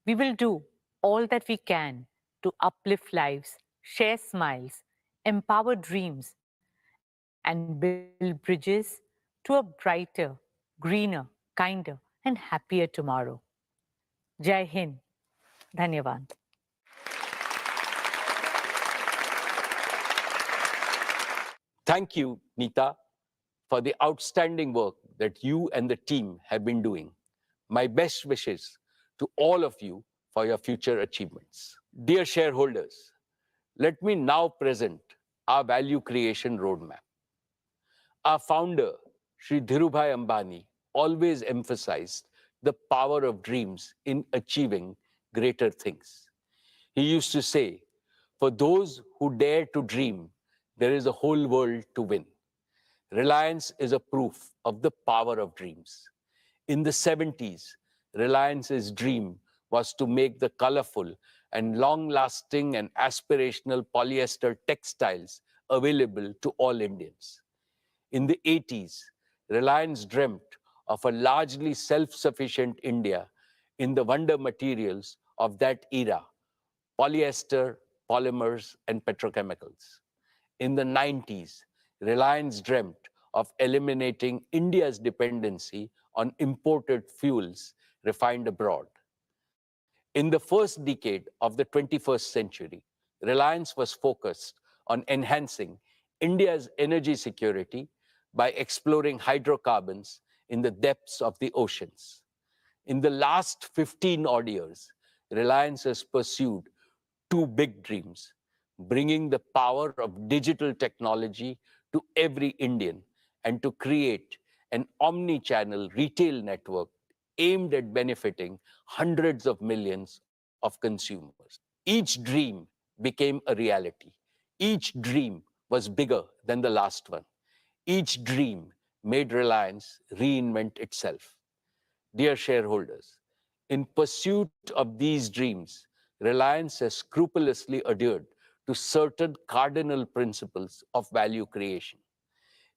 We will do all that we can to uplift lives, share smiles, empower dreams, and build bridges to a brighter, greener, kinder, and happier tomorrow. Jai Hind. Dhanyavad. Thank you, Neeta, for the outstanding work that you and the team have been doing. My best wishes to all of you for your future achievements. Dear shareholders, let me now present our value creation roadmap. Our founder, Sri Dhirubhai Ambani, always emphasized the power of dreams in achieving greater things. He used to say, for those who dare to dream, there is a whole world to win. Reliance is a proof of the power of dreams. In the 70s, Reliance's dream was to make the colorful and long-lasting and aspirational polyester textiles available to all Indians. In the 80s, Reliance dreamt of a largely self-sufficient India in the wonder materials of that era, polyester, polymers, and petrochemicals. In the 90s, Reliance dreamt of eliminating India's dependency on imported fuels refined abroad. In the first decade of the 21st century, Reliance was focused on enhancing India's energy security by exploring hydrocarbons in the depths of the oceans. In the last 15 odd years, Reliance has pursued two big dreams: bringing the power of digital technology to every Indian and to create an omni-channel retail network aimed at benefiting hundreds of millions of consumers. Each dream became a reality. Each dream was bigger than the last one. Each dream made Reliance reinvent itself. Dear shareholders, in pursuit of these dreams, Reliance has scrupulously adhered to certain cardinal principles of value creation.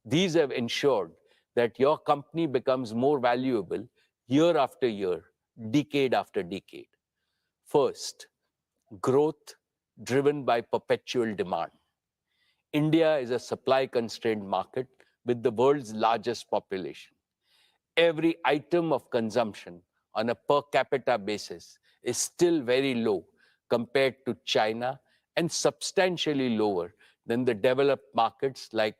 These have ensured that your company becomes more valuable year after year, decade after decade. First, growth driven by perpetual demand. India is a supply-constrained market with the world's largest population. Every item of consumption on a per capita basis is still very low compared to China and substantially lower than the developed markets like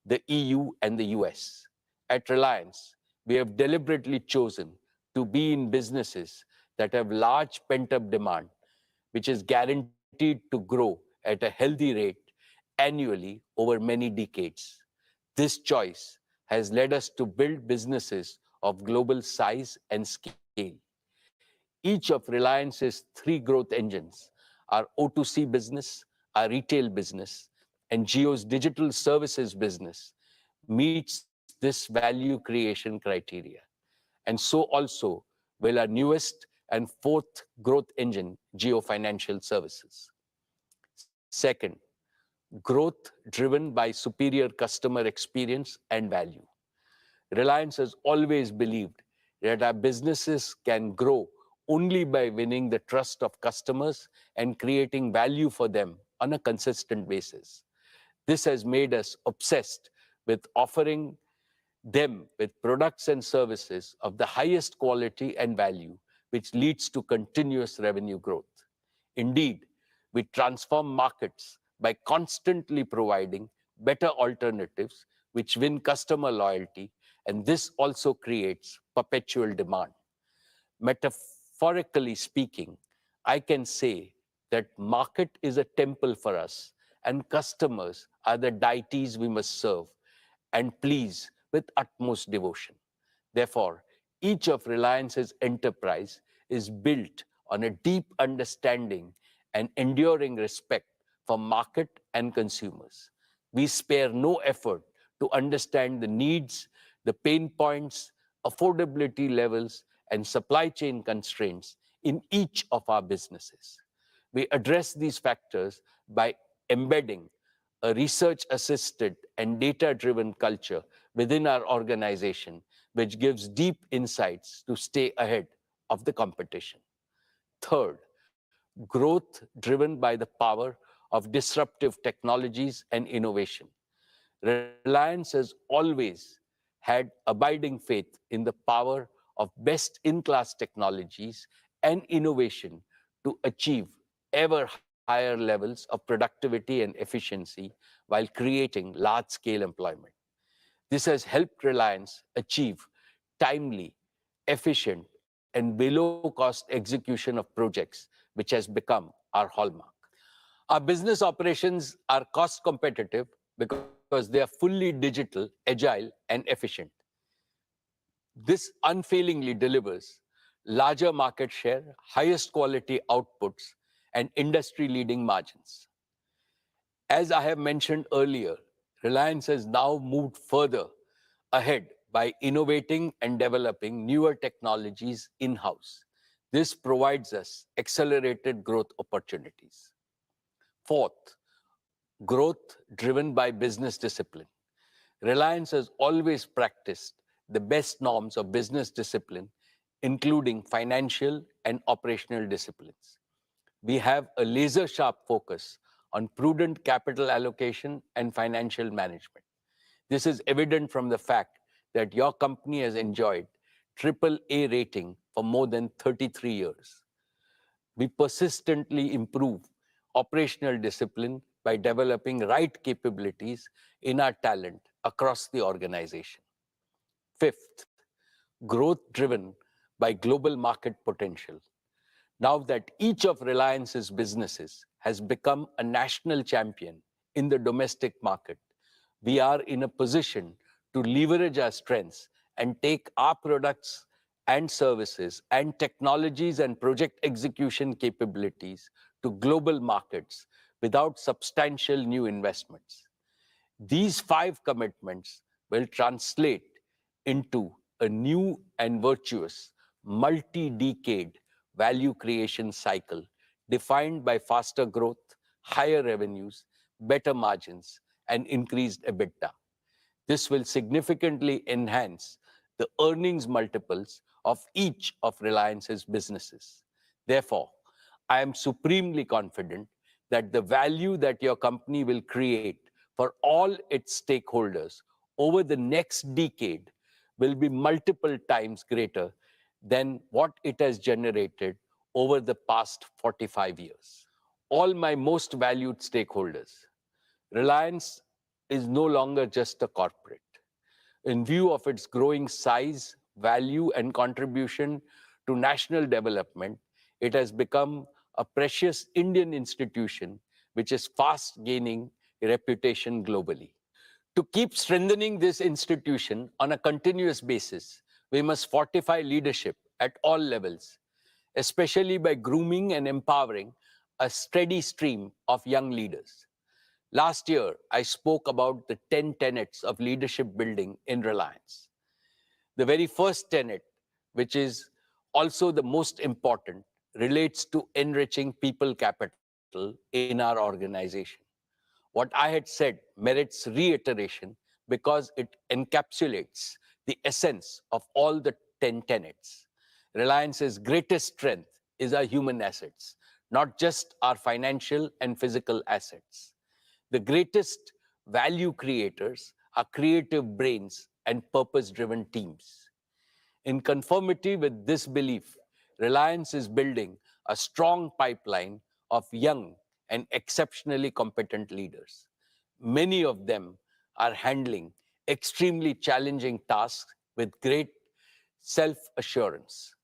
the EU and the US. At Reliance, we have deliberately chosen to be in businesses that have large pent-up demand, which is guaranteed to grow at a healthy rate annually over many decades. This choice has led us to build businesses of global size and scale. Each of Reliance's three growth engines, our O2C business, our retail business, and Jio's digital services business, meets this value creation criteria. And so also will our newest and fourth growth engine, Jio Financial Services. Second, growth driven by superior customer experience and value. Reliance has always believed that our businesses can grow only by winning the trust of customers and creating value for them on a consistent basis. This has made us obsessed with offering them with products and services of the highest quality and value, which leads to continuous revenue growth. Indeed, we transform markets by constantly providing better alternatives which win customer loyalty, and this also creates perpetual demand. Metaphorically speaking, I can say that market is a temple for us and customers are the deities we must serve and please with utmost devotion. Therefore, each of Reliance's enterprise is built on a deep understanding and enduring respect for market and consumers. We spare no effort to understand the needs, the pain points, affordability levels, and supply chain constraints in each of our businesses. We address these factors by embedding a research-assisted and data-driven culture within our organization, which gives deep insights to stay ahead of the competition. Third, growth driven by the power of disruptive technologies and innovation. Reliance has always had abiding faith in the power of best-in-class technologies and innovation to achieve ever higher levels of productivity and efficiency while creating large-scale employment. This has helped Reliance achieve timely, efficient, and below-cost execution of projects, which has become our hallmark. Our business operations are cost competitive because they are fully digital, agile, and efficient. This unfailingly delivers larger market share, highest quality outputs, and industry-leading margins. As I have mentioned earlier, Reliance has now moved further ahead by innovating and developing newer technologies in-house. This provides us accelerated growth opportunities. Fourth, growth driven by business discipline. Reliance has always practiced the best norms of business discipline, including financial and operational disciplines. We have a laser-sharp focus on prudent capital allocation and financial management. This is evident from the fact that your company has enjoyed AAA rating for more than 33 years. We persistently improve operational discipline by developing right capabilities in our talent across the organization. Fifth, growth driven by global market potential. Now that each of Reliance's businesses has become a national champion in the domestic market, we are in a position to leverage our strengths and take our products and services and technologies and project execution capabilities to global markets without substantial new investments. These 5 commitments will translate into a new and virtuous multi-decade value creation cycle defined by faster growth, higher revenues, better margins, and increased EBITDA. This will significantly enhance the earnings multiples of each of Reliance's businesses. Therefore, I am supremely confident that the value that your company will create for all its stakeholders over the next decade will be multiple times greater than what it has generated over the past 45 years. All my most valued stakeholders, Reliance is no longer just a corporate. In view of its growing size, value, and contribution to national development, it has become a precious Indian institution which is fast gaining a reputation globally. To keep strengthening this institution on a continuous basis, we must fortify leadership at all levels, especially by grooming and empowering a steady stream of young leaders. Last year, I spoke about the 10 tenets of leadership building in Reliance. The very first tenet, which is also the most important, relates to enriching people capital in our organization. What I had said merits reiteration because it encapsulates the essence of all the 10 tenets. Reliance's greatest strength is our human assets, not just our financial and physical assets. The greatest value creators are creative brains and purpose-driven teams. In conformity with this belief, Reliance is building a strong pipeline of young and exceptionally competent leaders. Many of them are handling extremely challenging tasks with great self-assurance.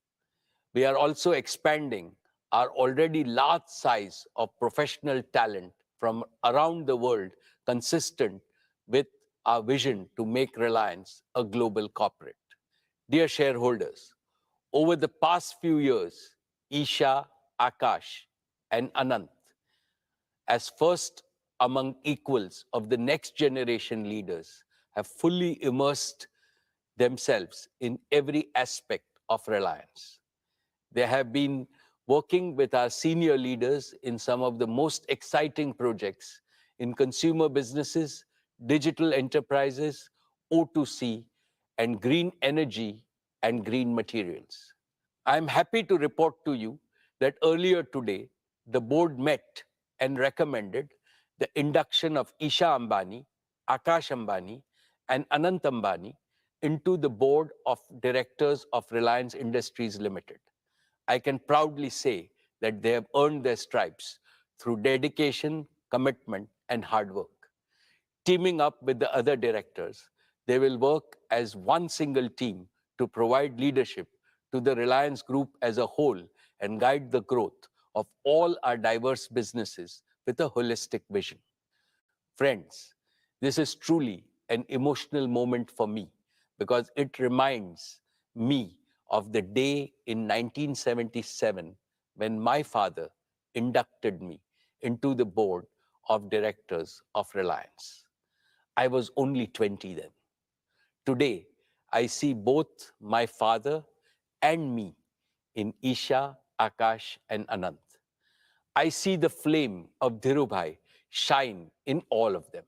We are also expanding our already large size of professional talent from around the world, consistent with our vision to make Reliance a global corporate. Dear shareholders, over the past few years, Isha, Akash, and Anant, as first among equals of the next generation leaders, have fully immersed themselves in every aspect of Reliance. They have been working with our senior leaders in some of the most exciting projects in consumer businesses, digital enterprises, O2C, and green energy and green materials. I am happy to report to you that earlier today, the board met and recommended the induction of Isha Ambani, Akash Ambani, and Anant Ambani into the board of directors of Reliance Industries Limited. I can proudly say that they have earned their stripes through dedication, commitment, and hard work. Teaming up with the other directors, they will work as one single team to provide leadership to the Reliance Group as a whole and guide the growth of all our diverse businesses with a holistic vision. Friends, this is truly an emotional moment for me because it reminds me of the day in 1977 when my father inducted me into the board of directors of Reliance. I was only 20 then. Today, I see both my father and me in Isha Akash, and Anant. I see the flame of Dhirubhai shine in all of them.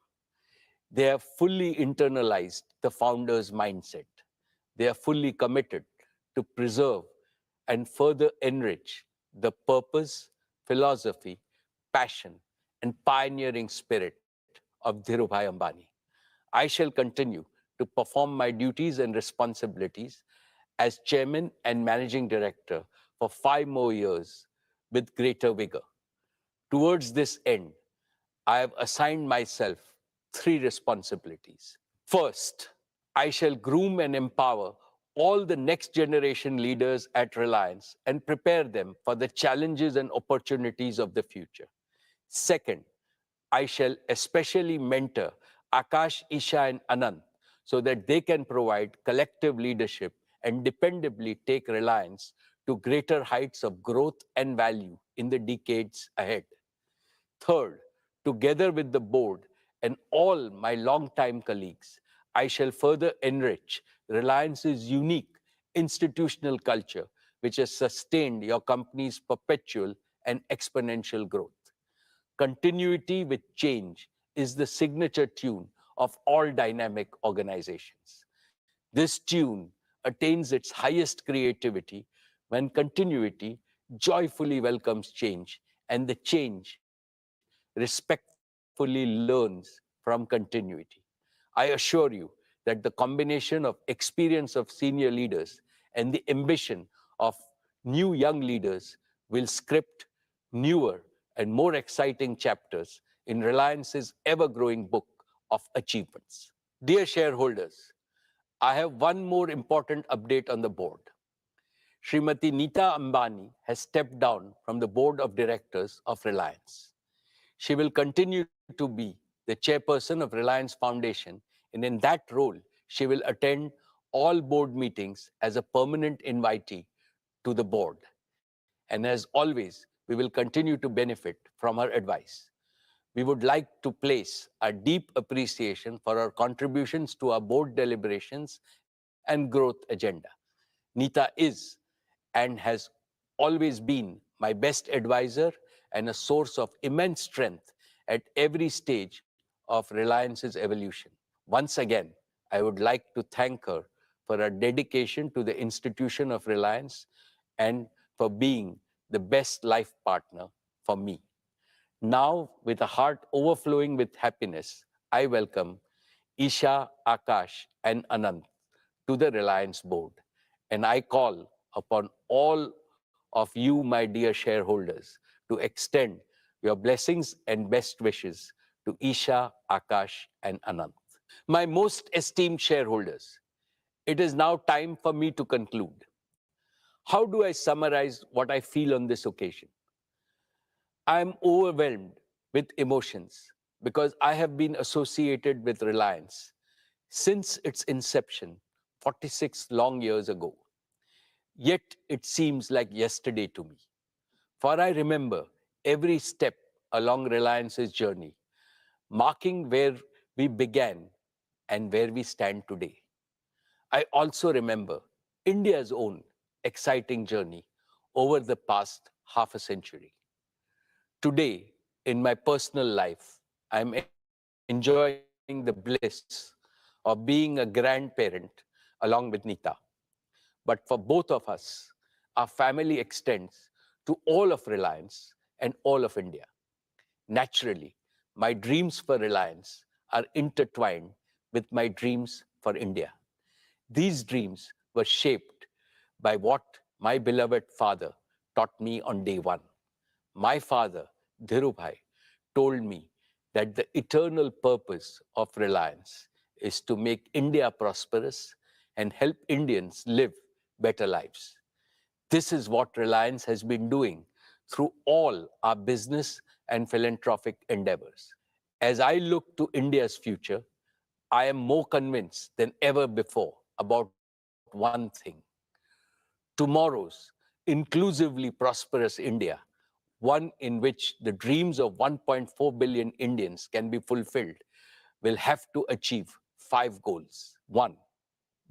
They have fully internalized the founder's mindset. They are fully committed to preserve and further enrich the purpose, philosophy, passion, and pioneering spirit of Dhirubhai Ambani. I shall continue to perform my duties and responsibilities as chairman and managing director for 5 more years with greater vigor. Towards this end, I have assigned myself 3 responsibilities. First, I shall groom and empower all the next generation leaders at Reliance and prepare them for the challenges and opportunities of the future. Second, I shall especially mentor Akash, Isha, and Anand so that they can provide collective leadership and dependably take Reliance to greater heights of growth and value in the decades ahead. Third, together with the board and all my longtime colleagues, I shall further enrich Reliance's unique institutional culture, which has sustained your company's perpetual and exponential growth. Continuity with change is the signature tune of all dynamic organizations. This tune attains its highest creativity when continuity joyfully welcomes change and the change respectfully learns from continuity. I assure you that the combination of experience of senior leaders and the ambition of new young leaders will script newer and more exciting chapters in Reliance's ever-growing book of achievements. Dear shareholders, I have one more important update on the board. Srimati Neeta Ambani has stepped down from the board of directors of Reliance. She will continue to be the chairperson of Reliance Foundation, and in that role, she will attend all board meetings as a permanent invitee to the board. And as always, we will continue to benefit from her advice. We would like to place our deep appreciation for her contributions to our board deliberations and growth agenda. Neeta is and has always been my best advisor and a source of immense strength at every stage of Reliance's evolution. Once again, I would like to thank her for her dedication to the institution of Reliance and for being the best life partner for me. Now, with a heart overflowing with happiness, I welcome Isha, Akash, and Anant to the Reliance board. And I call upon all of you, my dear shareholders, to extend your blessings and best wishes to Isha, Akash, and Anant. My most esteemed shareholders, it is now time for me to conclude. How do I summarize what I feel on this occasion? I am overwhelmed with emotions because I have been associated with Reliance since its inception 46 long years ago. Yet it seems like yesterday to me. For I remember every step along Reliance's journey, marking where we began and where we stand today. I also remember India's own exciting journey over the past half a century. Today, in my personal life, I'm enjoying the bliss of being a grandparent along with Neeta. But for both of us, our family extends to all of Reliance and all of India. Naturally, my dreams for Reliance are intertwined with my dreams for India. These dreams were shaped by what my beloved father taught me on day one. My father, Dhirubhai, told me that the eternal purpose of Reliance is to make India prosperous and help Indians live better lives. This is what Reliance has been doing through all our business and philanthropic endeavors. As I look to India's future, I am more convinced than ever before about one thing. Tomorrow's inclusively prosperous India, one in which the dreams of 1.4 billion Indians can be fulfilled, will have to achieve 5 goals. 1,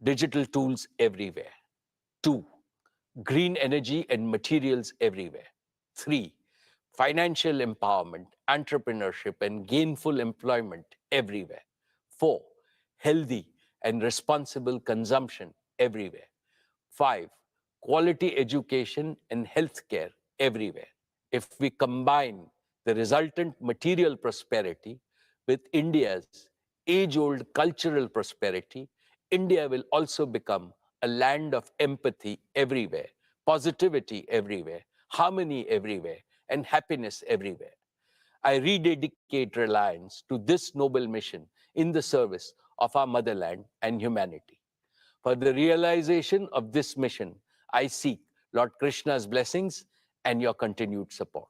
digital tools everywhere. 2, green energy and materials everywhere. 3. Financial empowerment, entrepreneurship, and gainful employment everywhere. 4. Healthy and responsible consumption everywhere. 5. Quality education and healthcare everywhere. If we combine the resultant material prosperity with India's age-old cultural prosperity, India will also become a land of empathy everywhere, positivity everywhere, harmony everywhere, and happiness everywhere. I rededicate Reliance to this noble mission in the service of our motherland and humanity. For the realization of this mission, I seek Lord Krishna's blessings and your continued support.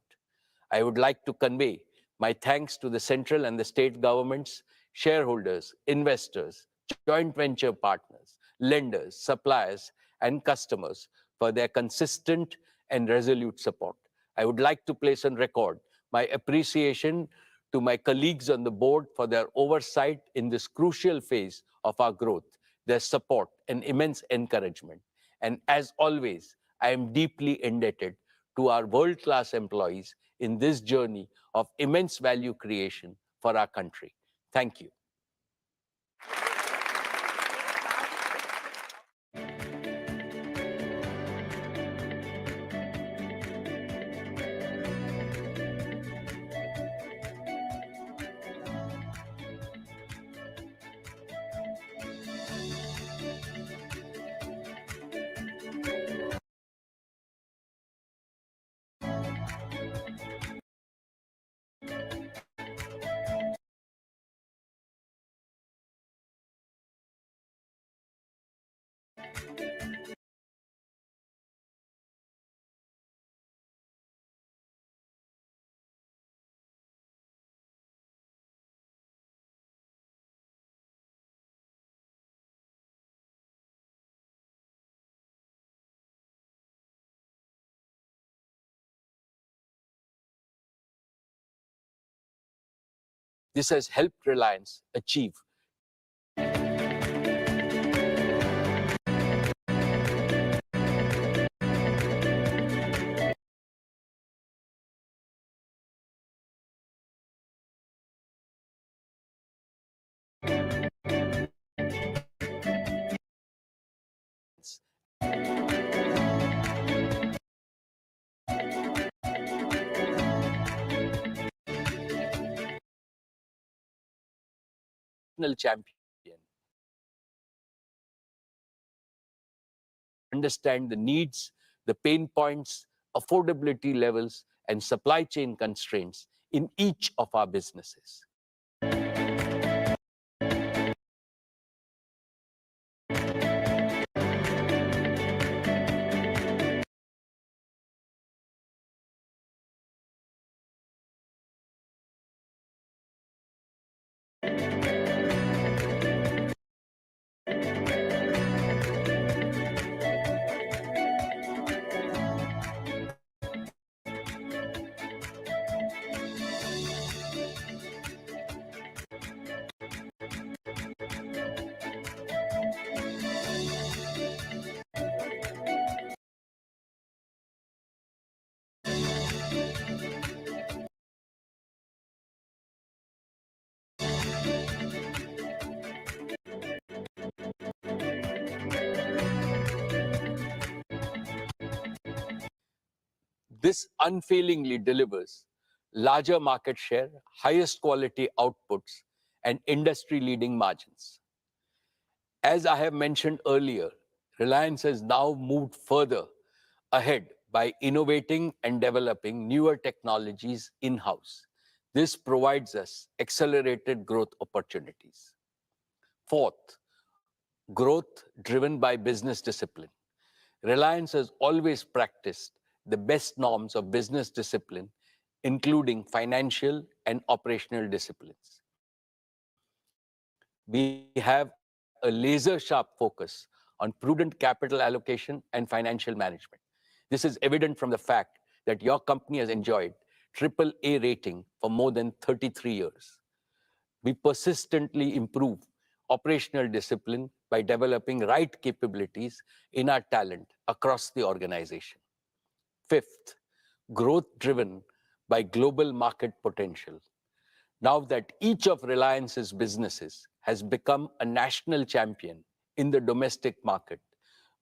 I would like to convey my thanks to the central and the state governments, shareholders, investors, joint venture partners, lenders, suppliers, and customers for their consistent and resolute support. I would like to place on record my appreciation to my colleagues on the board for their oversight in this crucial phase of our growth, their support and immense encouragement. And as always, I am deeply indebted to our world-class employees in this journey of immense value creation for our country. Thank you. This has helped Reliance achieve national champion. Understand the needs, the pain points, affordability levels, and supply chain constraints in each of our businesses. This unfailingly delivers larger market share, highest quality outputs, and industry-leading margins. As I have mentioned earlier, Reliance has now moved further ahead by innovating and developing newer technologies in-house. This provides us accelerated growth opportunities. Fourth, growth driven by business discipline. Reliance has always practiced the best norms of business discipline, including financial and operational disciplines. We have a laser-sharp focus on prudent capital allocation and financial management. This is evident from the fact that your company has enjoyed AAA rating for more than 33 years. We persistently improve operational discipline by developing right capabilities in our talent across the organization. Fifth, growth driven by global market potential. Now that each of Reliance's businesses has become a national champion in the domestic market,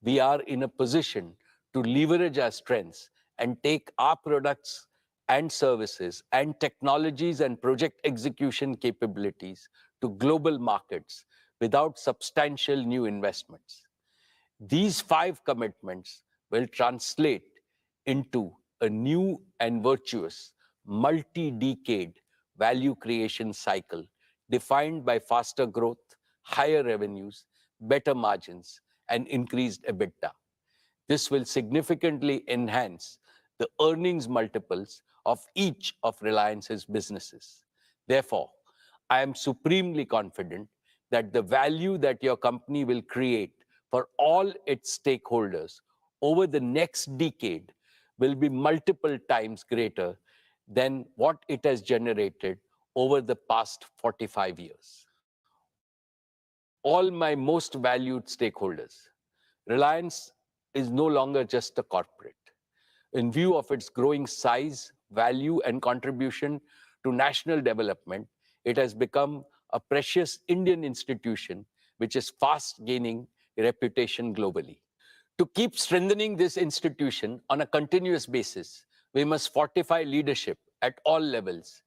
we are in a position to leverage our strengths and take our products and services and technologies and project execution capabilities to global markets without substantial new investments. These 5 commitments will translate into a new and virtuous multi-decade value creation cycle defined by faster growth, higher revenues, better margins, and increased EBITDA. This will significantly enhance the earnings multiples of each of Reliance's businesses. Therefore, I am supremely confident that the value that your company will create for all its stakeholders over the next decade will be multiple times greater than what it has generated over the past 45 years. All my most valued stakeholders, Reliance is no longer just a corporate. In view of its growing size, value, and contribution to national development, it has become a precious Indian institution which is fast gaining reputation globally. To keep strengthening this institution on a continuous basis, we must fortify leadership at all levels,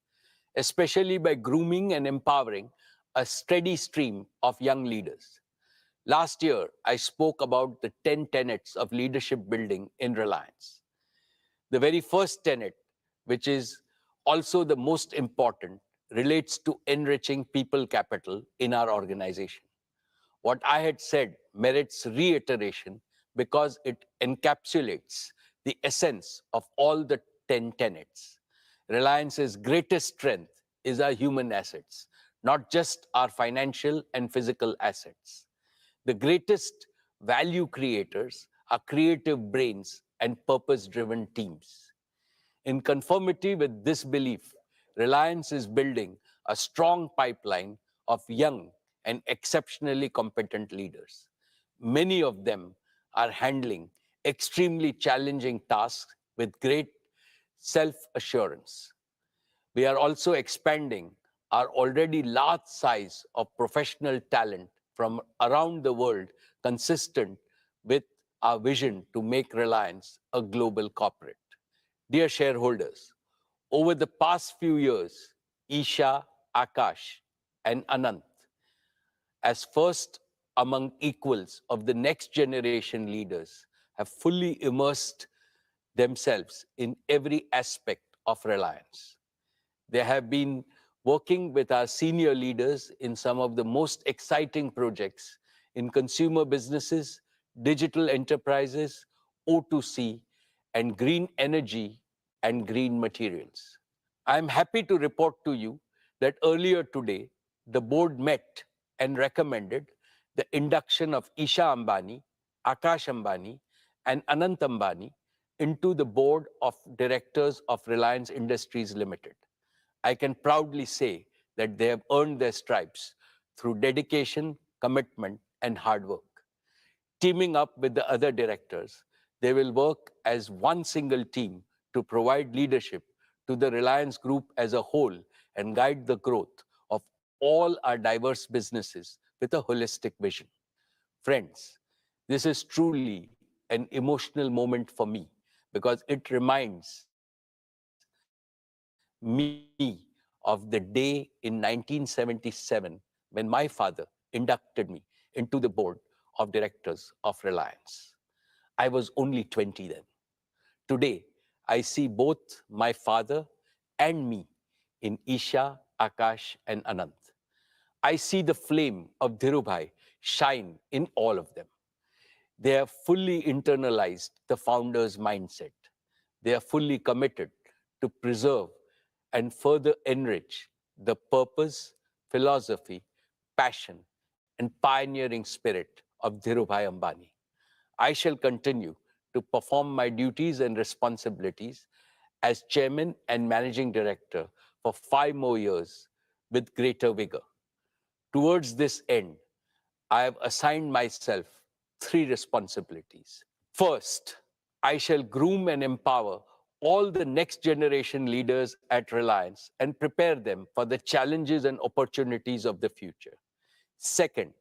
especially by grooming and empowering a steady stream of young leaders. Last year, I spoke about the 10 tenets of leadership building in Reliance. The very first tenet, which is also the most important, relates to enriching people capital in our organization. What I had said merits reiteration because it encapsulates the essence of all the 10 tenets. Reliance's greatest strength is our human assets, not just our financial and physical assets. The greatest value creators are creative brains and purpose-driven teams. In conformity with this belief, Reliance is building a strong pipeline of young and exceptionally competent leaders. Many of them are handling extremely challenging tasks with great self-assurance. We are also expanding our already large size of professional talent from around the world, consistent with our vision to make Reliance a global corporate. Dear shareholders, over the past few years, Isha, Akash, and Anant, as first among equals of the next generation leaders, have fully immersed themselves in every aspect of Reliance. They have been working with our senior leaders in some of the most exciting projects in consumer businesses, digital enterprises, O2C, and green energy and green materials. I am happy to report to you that earlier today, the board met and recommended the induction of Isha Ambani, Akash Ambani, and Anant Ambani into the board of directors of Reliance Industries Limited. I can proudly say that they have earned their stripes through dedication, commitment, and hard work. Teaming up with the other directors, they will work as one single team to provide leadership to the Reliance Group as a whole and guide the growth of all our diverse businesses with a holistic vision. Friends, this is truly an emotional moment for me because it reminds me of the day in 1977 when my father inducted me into the board of directors of Reliance. I was only 20 then. Today, I see both my father and me in Isha, Akash, and Anant. I see the flame of Dhirubhai shine in all of them. They have fully internalized the founder's mindset. They are fully committed to preserve and further enrich the purpose, philosophy, passion, and pioneering spirit of Dhirubhai Ambani. I shall continue to perform my duties and responsibilities as chairman and managing director for 5 more years with greater vigor. Towards this end, I have assigned myself 3 responsibilities. First, I shall groom and empower all the next generation leaders at Reliance and prepare them for the challenges and opportunities of the future. Second,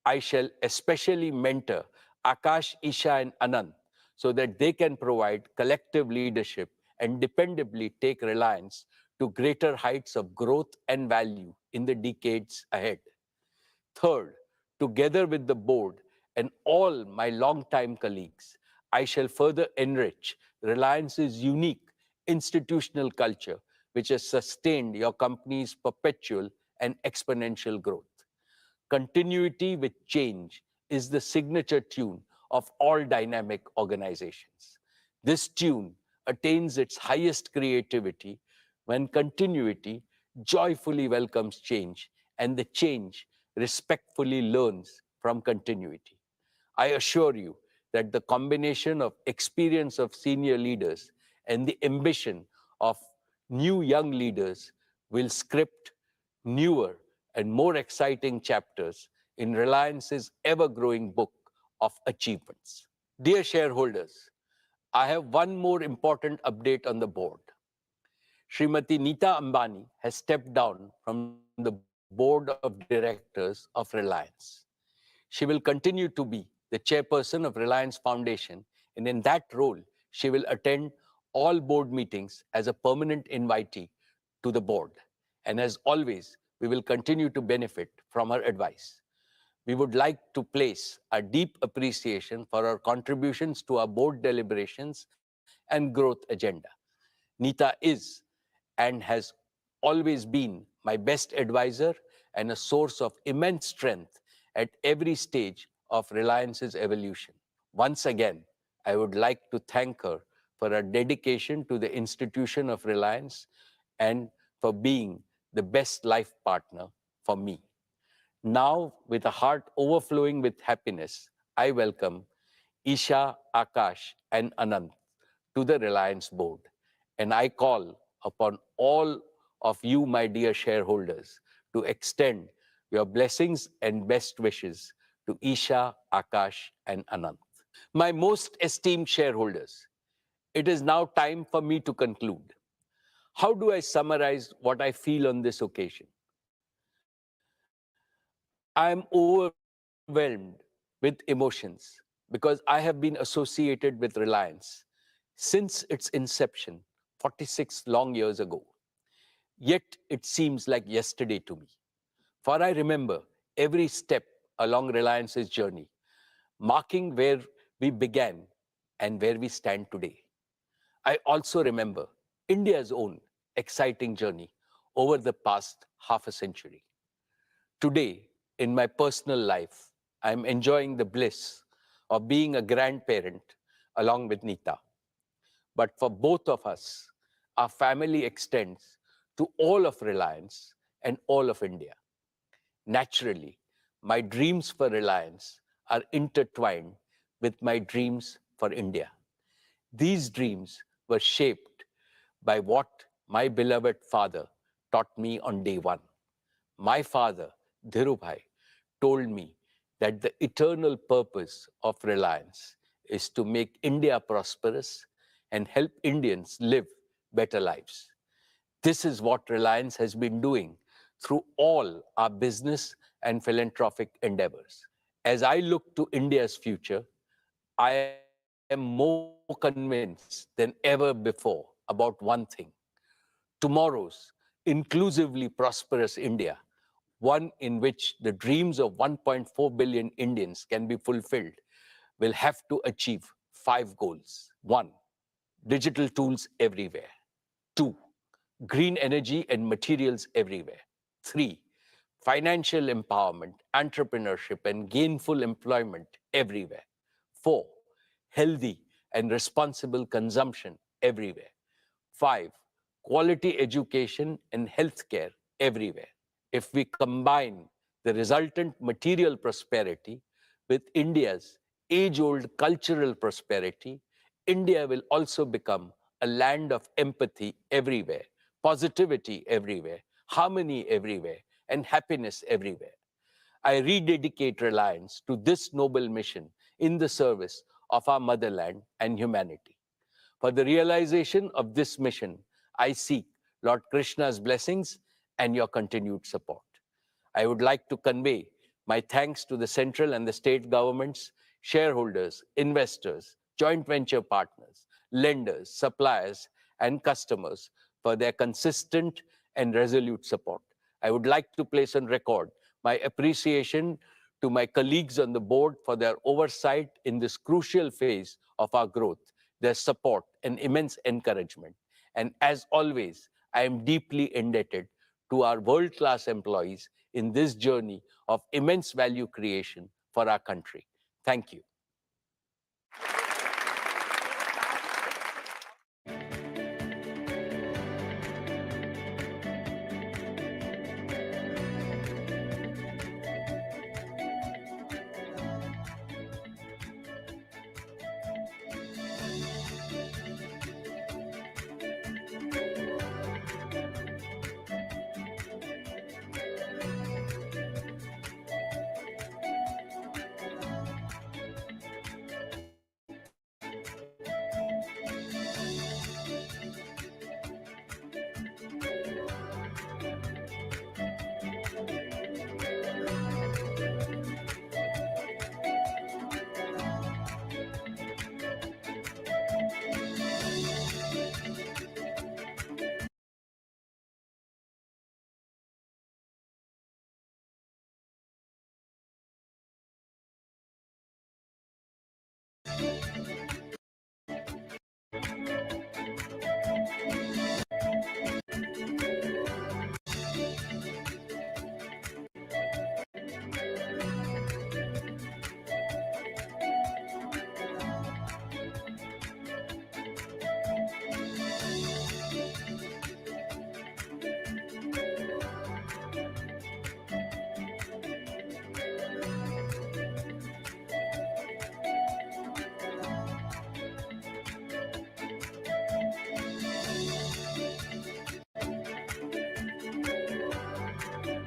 I shall especially mentor Akash, Isha, and Anand so that they can provide collective leadership and dependably take Reliance to greater heights of growth and value in the decades ahead. Third, together with the board and all my longtime colleagues, I shall further enrich Reliance's unique institutional culture, which has sustained your company's perpetual and exponential growth. Continuity with change is the signature tune of all dynamic organizations. This tune attains its highest creativity when continuity joyfully welcomes change and the change respectfully learns from continuity. I assure you that the combination of experience of senior leaders and the ambition of new young leaders will script newer and more exciting chapters in Reliance's ever-growing book of achievements. Dear shareholders, I have one more important update on the board. Srimati Neeta Ambani has stepped down from the board of directors of Reliance. She will continue to be the chairperson of Reliance Foundation, and in that role, she will attend all board meetings as a permanent invitee to the board. And as always, we will continue to benefit from her advice. We would like to place our deep appreciation for her contributions to our board deliberations and growth agenda. Neeta is and has always been my best advisor and a source of immense strength at every stage of Reliance's evolution. Once again, I would like to thank her for her dedication to the institution of Reliance and for being the best life partner for me. Now, with a heart overflowing with happiness, I welcome Isha, Akash, and Anant to the Reliance board. And I call upon all of you, my dear shareholders, to extend your blessings and best wishes to Isha, Akash, and Anant. My most esteemed shareholders, it is now time for me to conclude. How do I summarize what I feel on this occasion? I am overwhelmed with emotions because I have been associated with Reliance since its inception 46 long years ago. Yet it seems like yesterday to me. For I remember every step along Reliance's journey, marking where we began and where we stand today. I also remember India's own exciting journey over the past half a century. Today, in my personal life, I'm enjoying the bliss of being a grandparent along with Neeta. But for both of us, our family extends to all of Reliance and all of India. Naturally, my dreams for Reliance are intertwined with my dreams for India. These dreams were shaped by what my beloved father taught me on day one. My father, Dhirubhai, told me that the eternal purpose of Reliance is to make India prosperous and help Indians live better lives. This is what Reliance has been doing through all our business and philanthropic endeavors. As I look to India's future, I am more convinced than ever before about one thing. Tomorrow's inclusively prosperous India, one in which the dreams of 1.4 billion Indians can be fulfilled, will have to achieve 5 goals. 1. Digital tools everywhere. 2. Green energy and materials everywhere. 3. Financial empowerment, entrepreneurship, and gainful employment everywhere. 4. Healthy and responsible consumption everywhere. 5. Quality education and healthcare everywhere. If we combine the resultant material prosperity with India's age-old cultural prosperity, India will also become a land of empathy everywhere, positivity everywhere, harmony everywhere, and happiness everywhere. I rededicate Reliance to this noble mission in the service of our motherland and humanity. For the realization of this mission, I seek Lord Krishna's blessings and your continued support. I would like to convey my thanks to the central and the state governments, shareholders, investors, joint venture partners, lenders, suppliers, and customers for their consistent and resolute support. I would like to place on record my appreciation to my colleagues on the board for their oversight in this crucial phase of our growth, their support and immense encouragement. And as always, I am deeply indebted to our world-class employees in this journey of immense value creation for our country. Thank you.